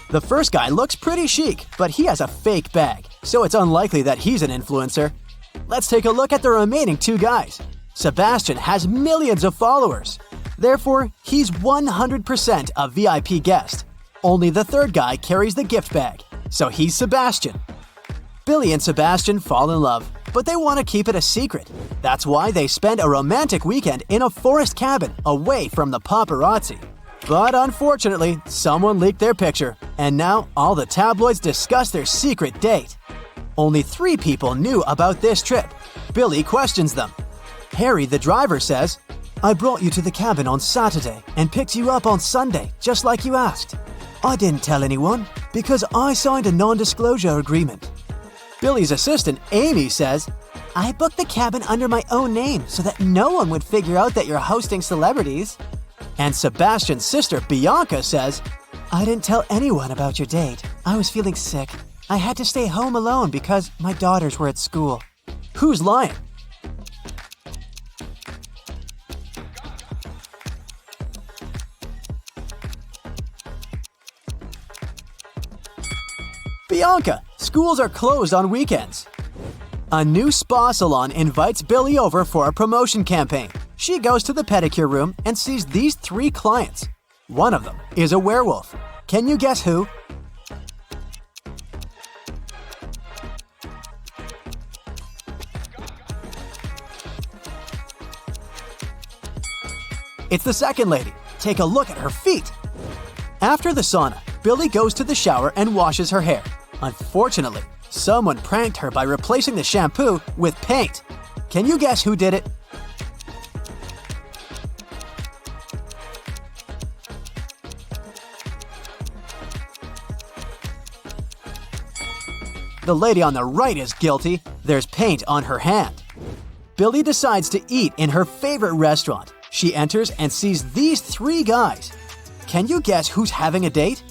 The first guy looks pretty chic, but he has a fake bag, so it's unlikely that he's an influencer. Let's take a look at the remaining 2 guys. Sebastian has millions of followers. Therefore, he's 100% a VIP guest. Only the third guy carries the gift bag, so he's Sebastian. Billy and Sebastian fall in love, but they want to keep it a secret. That's why they spend a romantic weekend in a forest cabin away from the paparazzi. But unfortunately, someone leaked their picture, and now all the tabloids discuss their secret date. Only 3 people knew about this trip. Billy questions them. Harry, the driver, says, "I brought you to the cabin on Saturday and picked you up on Sunday, just like you asked. I didn't tell anyone because I signed a non-disclosure agreement." Billy's assistant, Amy, says, "I booked the cabin under my own name so that no one would figure out that you're hosting celebrities." And Sebastian's sister, Bianca, says, "I didn't tell anyone about your date. I was feeling sick. I had to stay home alone because my daughters were at school." Who's lying? Bianca, schools are closed on weekends. A new spa salon invites Billy over for a promotion campaign. She goes to the pedicure room and sees these 3 clients. One of them is a werewolf. Can you guess who? It's the second lady. Take a look at her feet. After the sauna, Billy goes to the shower and washes her hair. Unfortunately, someone pranked her by replacing the shampoo with paint. Can you guess who did it? The lady on the right is guilty. There's paint on her hand. Billy decides to eat in her favorite restaurant. She enters and sees these 3 guys. Can you guess who's having a date?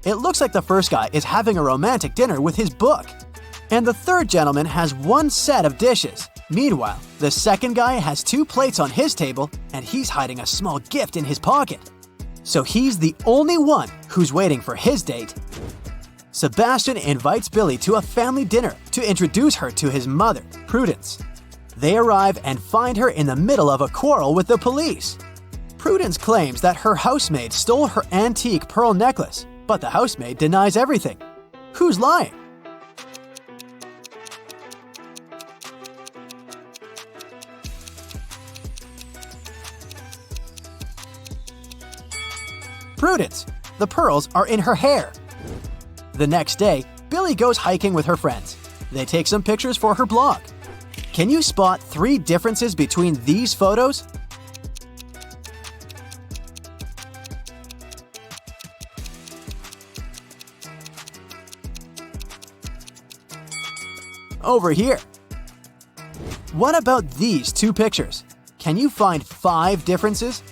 It looks like the first guy is having a romantic dinner with his book. And the third gentleman has 1 set of dishes. Meanwhile, the second guy has 2 plates on his table and he's hiding a small gift in his pocket. So he's the only one who's waiting for his date. Sebastian invites Billy to a family dinner to introduce her to his mother, Prudence. They arrive and find her in the middle of a quarrel with the police. Prudence claims that her housemaid stole her antique pearl necklace, but the housemaid denies everything. Who's lying? Prudence. The pearls are in her hair. The next day, Billy goes hiking with her friends. They take some pictures for her blog. Can you spot 3 differences between these photos? Over here. What about these 2 pictures? Can you find 5 differences?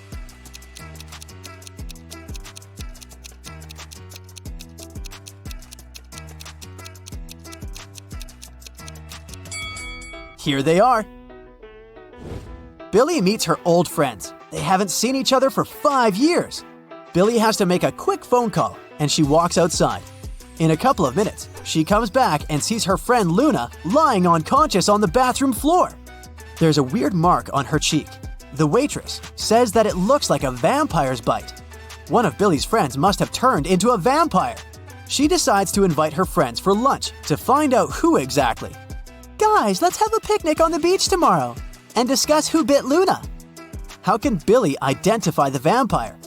Here they are. Billy meets her old friends. They haven't seen each other for 5 years. Billy has to make a quick phone call, and she walks outside. In a couple of minutes, she comes back and sees her friend Luna lying unconscious on the bathroom floor. There's a weird mark on her cheek. The waitress says that it looks like a vampire's bite. One of Billy's friends must have turned into a vampire. She decides to invite her friends for lunch to find out who exactly. Guys, let's have a picnic on the beach tomorrow and discuss who bit Luna. How can Billy identify the vampire?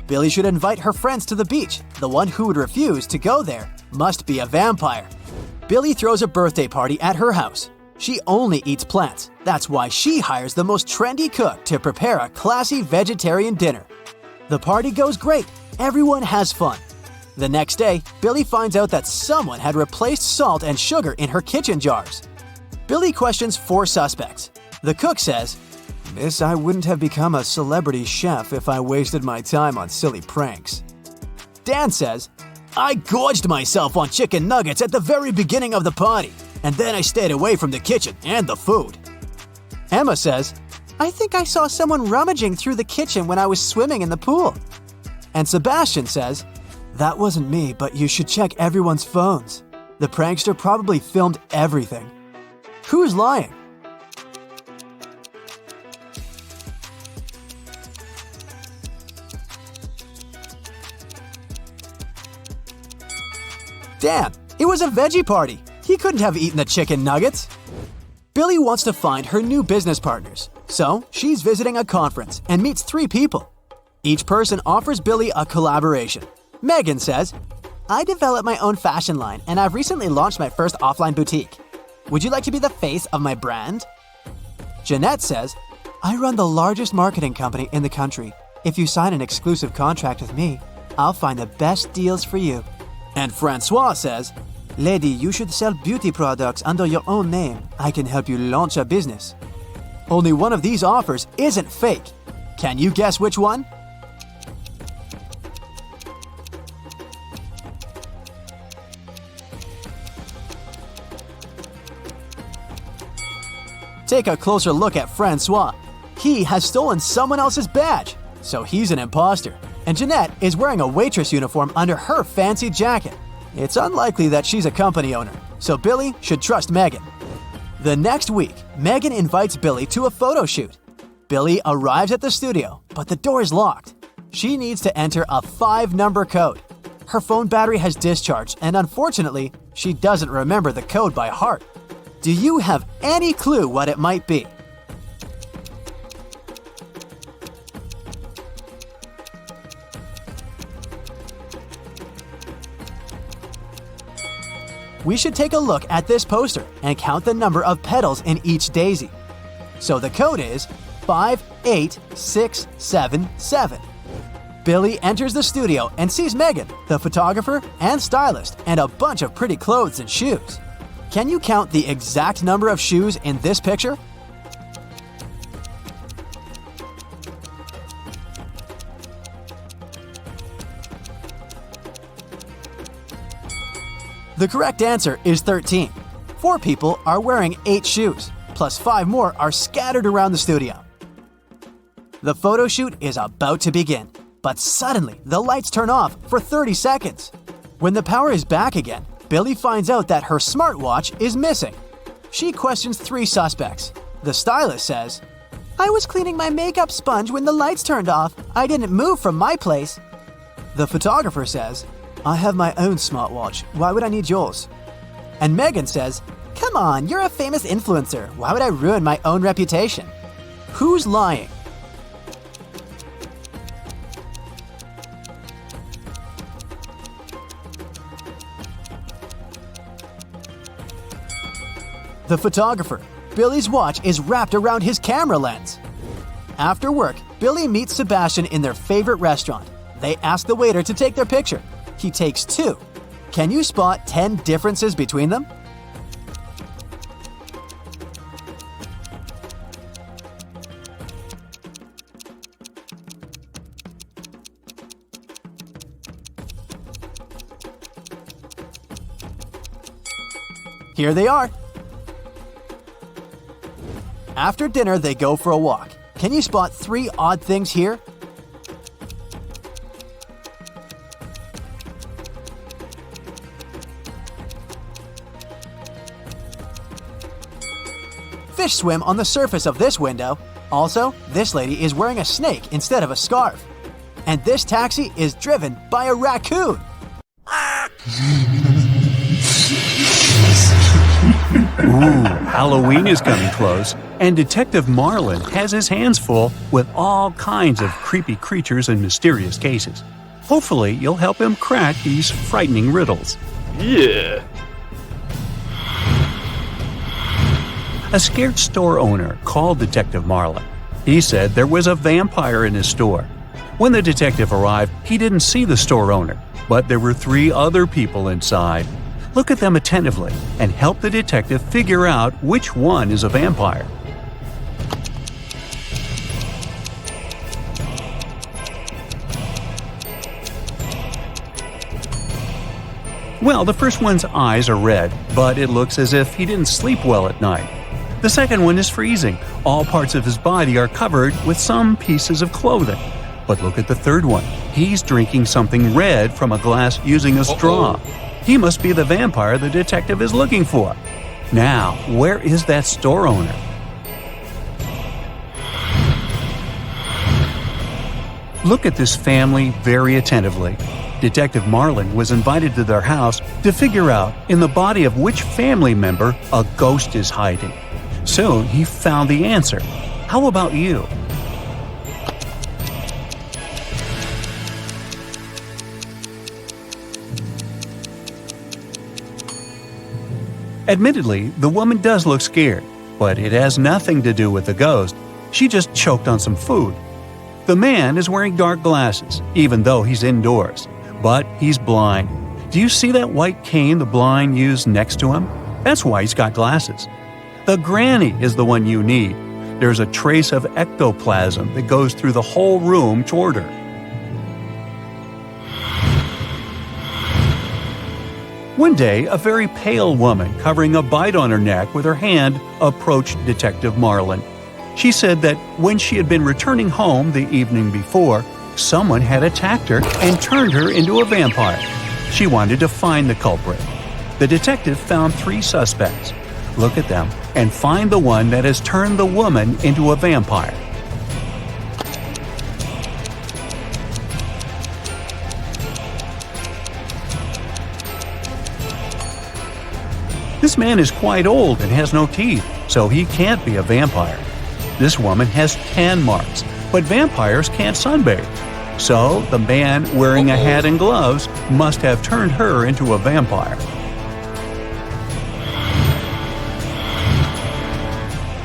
Billy should invite her friends to the beach. The one who would refuse to go there must be a vampire. Billy throws a birthday party at her house. She only eats plants. That's why she hires the most trendy cook to prepare a classy vegetarian dinner. The party goes great. Everyone has fun. The next day, Billy finds out that someone had replaced salt and sugar in her kitchen jars. Billy questions 4 suspects. The cook says, "Miss, I wouldn't have become a celebrity chef if I wasted my time on silly pranks." Dan says, "I gorged myself on chicken nuggets at the very beginning of the party, and then I stayed away from the kitchen and the food." Emma says, "I think I saw someone rummaging through the kitchen when I was swimming in the pool." And Sebastian says, "That wasn't me, but you should check everyone's phones. The prankster probably filmed everything." Who's lying? Damn, it was a veggie party. He couldn't have eaten the chicken nuggets. Billy wants to find her new business partners, so she's visiting a conference and meets 3 people. Each person offers Billy a collaboration. Megan says, "I developed my own fashion line and I've recently launched my first offline boutique. Would you like to be the face of my brand?" Jeanette says, "I run the largest marketing company in the country. If you sign an exclusive contract with me, I'll find the best deals for you." And Francois says, "Lady, you should sell beauty products under your own name. I can help you launch a business." Only one of these offers isn't fake. Can you guess which one? take a closer look at Francois. He has stolen someone else's badge, so he's an imposter. And Jeanette is wearing a waitress uniform under her fancy jacket. It's unlikely that she's a company owner, so Billy should trust Megan. The next week, Megan invites Billy to a photo shoot. Billy arrives at the studio, but the door is locked. She needs to enter a 5-number code. Her phone battery has discharged, and unfortunately, she doesn't remember the code by heart. Do you have any clue what it might be? We should take a look at this poster and count the number of petals in each daisy. So the code is 58677. Billy enters the studio and sees Megan, the photographer and stylist, and a bunch of pretty clothes and shoes. Can you count the exact number of shoes in this picture? The correct answer is 13. 4 people are wearing 8 shoes, plus 5 more are scattered around the studio. The photo shoot is about to begin, but suddenly the lights turn off for 30 seconds. When the power is back again, Billy finds out that her smartwatch is missing. She questions 3 suspects. The stylist says, "I was cleaning my makeup sponge when the lights turned off. I didn't move from my place." The photographer says, "I have my own smartwatch. Why would I need yours?" And Megan says, "Come on, you're a famous influencer. Why would I ruin my own reputation?" Who's lying? The photographer. Billy's watch is wrapped around his camera lens. After work, Billy meets Sebastian in their favorite restaurant. They ask the waiter to take their picture. He takes 2. Can you spot 10 differences between them? Here they are. After dinner, they go for a walk. Can you spot 3 odd things here? Fish swim on the surface of this window. Also, this lady is wearing a snake instead of a scarf. And this taxi is driven by a raccoon. Ooh, Halloween is coming close, and Detective Marlin has his hands full with all kinds of creepy creatures and mysterious cases. Hopefully, you'll help him crack these frightening riddles. Yeah. A scared store owner called Detective Marlin. He said there was a vampire in his store. When the detective arrived, he didn't see the store owner, but there were 3 other people inside. Look at them attentively and help the detective figure out which one is a vampire. Well, the first one's eyes are red, but it looks as if he didn't sleep well at night. The second one is freezing. All parts of his body are covered with some pieces of clothing. But look at the third one. He's drinking something red from a glass using a straw. He must be the vampire the detective is looking for. Now, where is that store owner? Look at this family very attentively. Detective Marlin was invited to their house to figure out in the body of which family member a ghost is hiding. Soon he found the answer. How about you? Admittedly, the woman does look scared, but it has nothing to do with the ghost. She just choked on some food. The man is wearing dark glasses, even though he's indoors, but he's blind. Do you see that white cane the blind use next to him? That's why he's got glasses. The granny is the one you need. There's a trace of ectoplasm that goes through the whole room toward her. One day, a very pale woman covering a bite on her neck with her hand approached Detective Marlin. She said that when she had been returning home the evening before, someone had attacked her and turned her into a vampire. She wanted to find the culprit. The detective found 3 suspects. Look at them and find the one that has turned the woman into a vampire. This man is quite old and has no teeth, so he can't be a vampire. This woman has tan marks, but vampires can't sunbathe. So the man wearing a hat and gloves must have turned her into a vampire.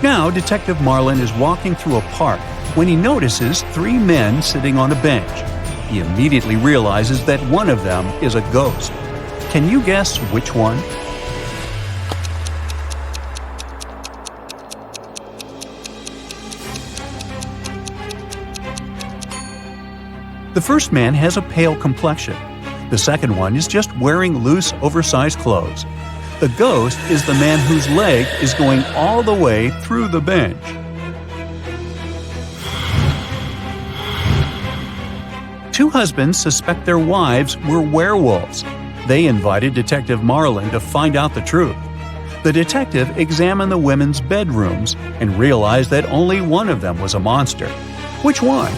Now, Detective Marlin is walking through a park when he notices 3 men sitting on a bench. He immediately realizes that one of them is a ghost. Can you guess which one? The first man has a pale complexion. The second one is just wearing loose, oversized clothes. The ghost is the man whose leg is going all the way through the bench. Two husbands suspect their wives were werewolves. They invited Detective Marlin to find out the truth. The detective examined the women's bedrooms and realized that only one of them was a monster. Which one?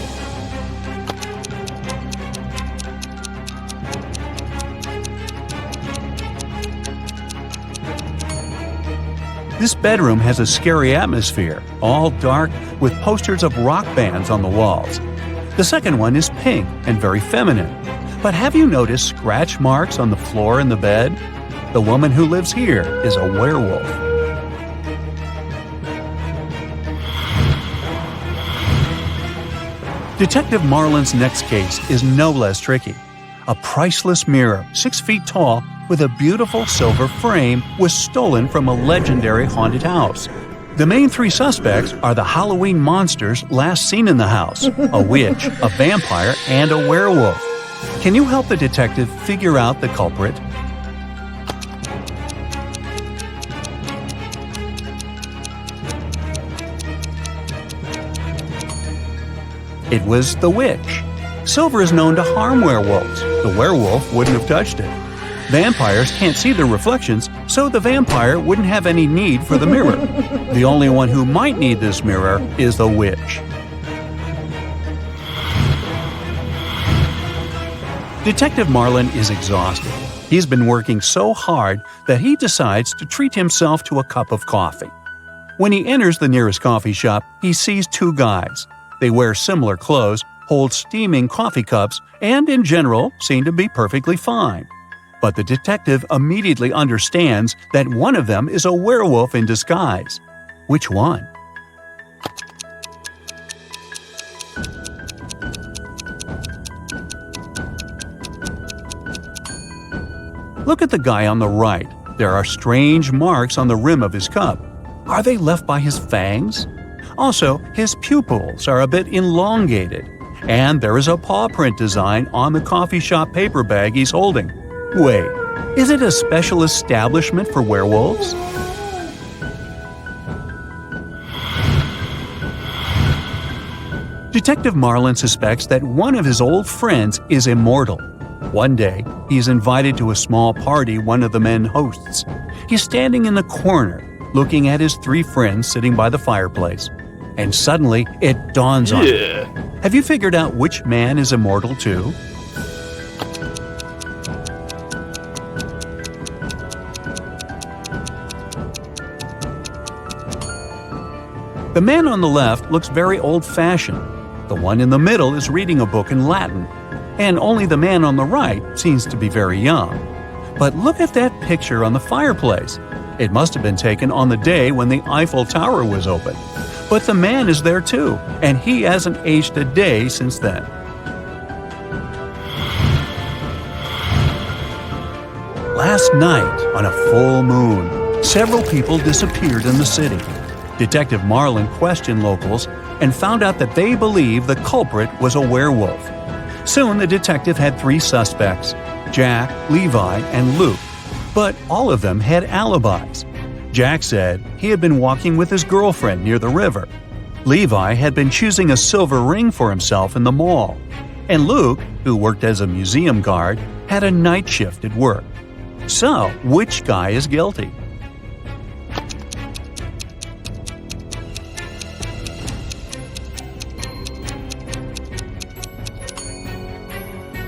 This bedroom has a scary atmosphere, all dark with posters of rock bands on the walls. The second one is pink and very feminine. But have you noticed scratch marks on the floor in the bed? The woman who lives here is a werewolf. Detective Marlin's next case is no less tricky. A priceless mirror, 6 feet tall, with a beautiful silver frame, was stolen from a legendary haunted house. The main 3 suspects are the Halloween monsters last seen in the house, a witch, a vampire, and a werewolf. Can you help the detective figure out the culprit? It was the witch. Silver is known to harm werewolves. The werewolf wouldn't have touched it. Vampires can't see their reflections, so the vampire wouldn't have any need for the mirror. The only one who might need this mirror is the witch. Detective Marlin is exhausted. He's been working so hard that he decides to treat himself to a cup of coffee. When he enters the nearest coffee shop, he sees 2 guys. They wear similar clothes, hold steaming coffee cups, and in general seem to be perfectly fine. But the detective immediately understands that one of them is a werewolf in disguise. Which one? Look at the guy on the right. There are strange marks on the rim of his cup. Are they left by his fangs? Also, his pupils are a bit elongated. And there is a paw print design on the coffee shop paper bag he's holding. Wait, is it a special establishment for werewolves? Detective Marlin suspects that one of his old friends is immortal. One day, he's invited to a small party one of the men hosts. He's standing in the corner, looking at his 3 friends sitting by the fireplace. And suddenly, it dawns on him. Have you figured out which man is immortal too? The man on the left looks very old-fashioned. The one in the middle is reading a book in Latin. And only the man on the right seems to be very young. But look at that picture on the fireplace. It must have been taken on the day when the Eiffel Tower was open. But the man is there too, and he hasn't aged a day since then. Last night, on a full moon, several people disappeared in the city. Detective Marlin questioned locals and found out that they believe the culprit was a werewolf. Soon the detective had 3 suspects, Jack, Levi, and Luke. but all of them had alibis. Jack said he had been walking with his girlfriend near the river. Levi had been choosing a silver ring for himself in the mall. And Luke, who worked as a museum guard, had a night shift at work. So, which guy is guilty?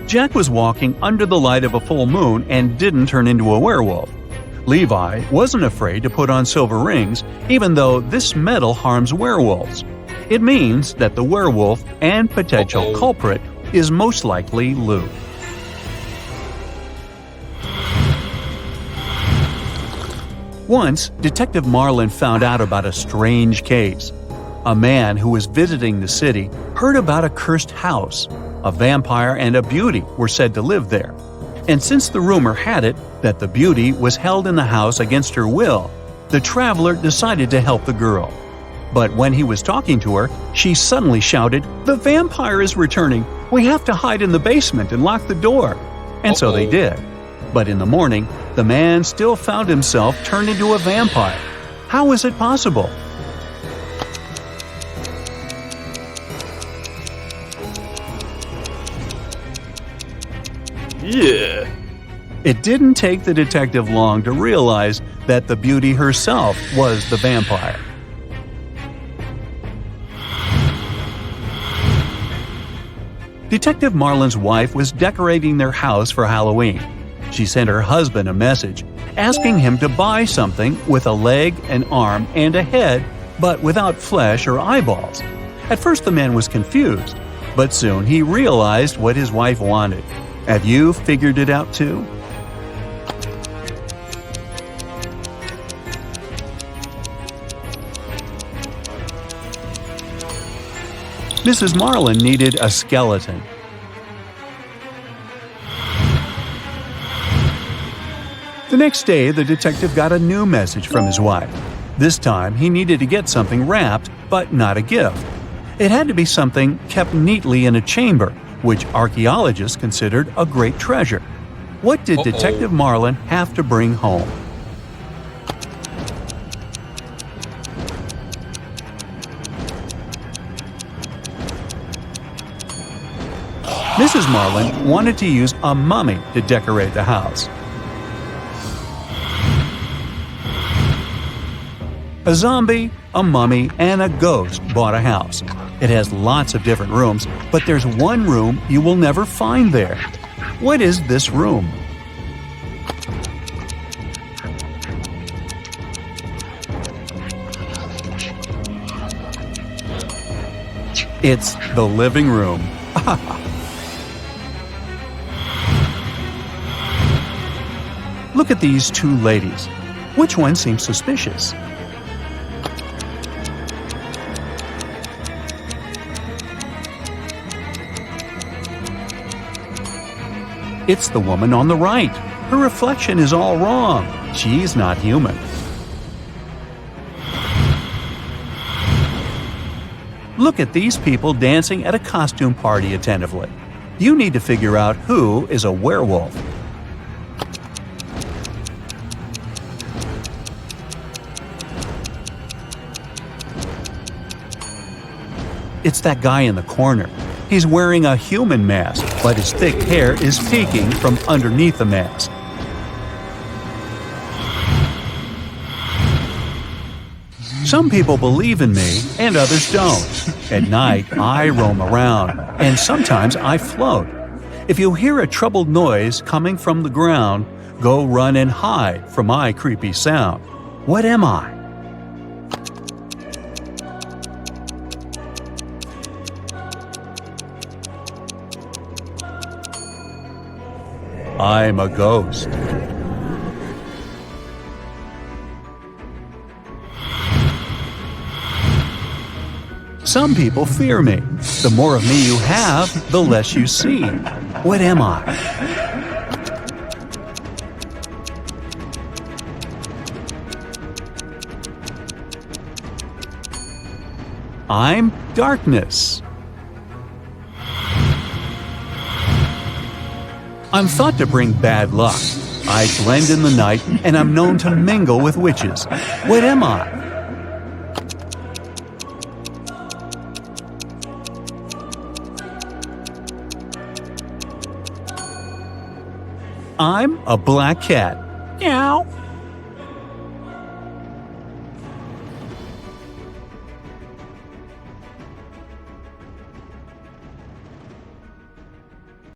Jack was walking under the light of a full moon and didn't turn into a werewolf. Levi wasn't afraid to put on silver rings, even though this metal harms werewolves. It means that the werewolf and potential culprit is most likely Luke. Once, Detective Marlin found out about a strange case. A man who was visiting the city heard about a cursed house. A vampire and a beauty were said to live there. And since the rumor had it that the beauty was held in the house against her will, the traveler decided to help the girl. But when he was talking to her, she suddenly shouted, "The vampire is returning! We have to hide in the basement and lock the door!" And so they did. But in the morning, the man still found himself turned into a vampire. How is it possible? Yeah. It didn't take the detective long to realize that the beauty herself was the vampire. Detective Marlin's wife was decorating their house for Halloween. She sent her husband a message asking him to buy something with a leg, an arm, and a head, but without flesh or eyeballs. At first the man was confused, but soon he realized what his wife wanted. Have you figured it out too? Mrs. Marlin needed a skeleton. The next day, the detective got a new message from his wife. This time, he needed to get something wrapped, but not a gift. It had to be something kept neatly in a chamber, which archaeologists considered a great treasure. What did Detective Marlin have to bring home? Mrs. Marlin wanted to use a mummy to decorate the house. A zombie, a mummy, and a ghost bought a house. It has lots of different rooms, but there's one room you will never find there. What is this room? It's the living room. Look at these two ladies. Which one seems suspicious? It's the woman on the right. Her reflection is all wrong. She's not human. Look at these people dancing at a costume party attentively. You need to figure out who is a werewolf. It's that guy in the corner. He's wearing a human mask, but his thick hair is peeking from underneath the mask. Some people believe in me and others don't. At night, I roam around, and sometimes I float. If you hear a troubled noise coming from the ground, go run and hide from my creepy sound. What am I? I'm a ghost. Some people fear me. The more of me you have, the less you see. What am I? I'm darkness. I'm thought to bring bad luck. I blend in the night, and I'm known to mingle with witches. What am I? I'm a black cat. Meow.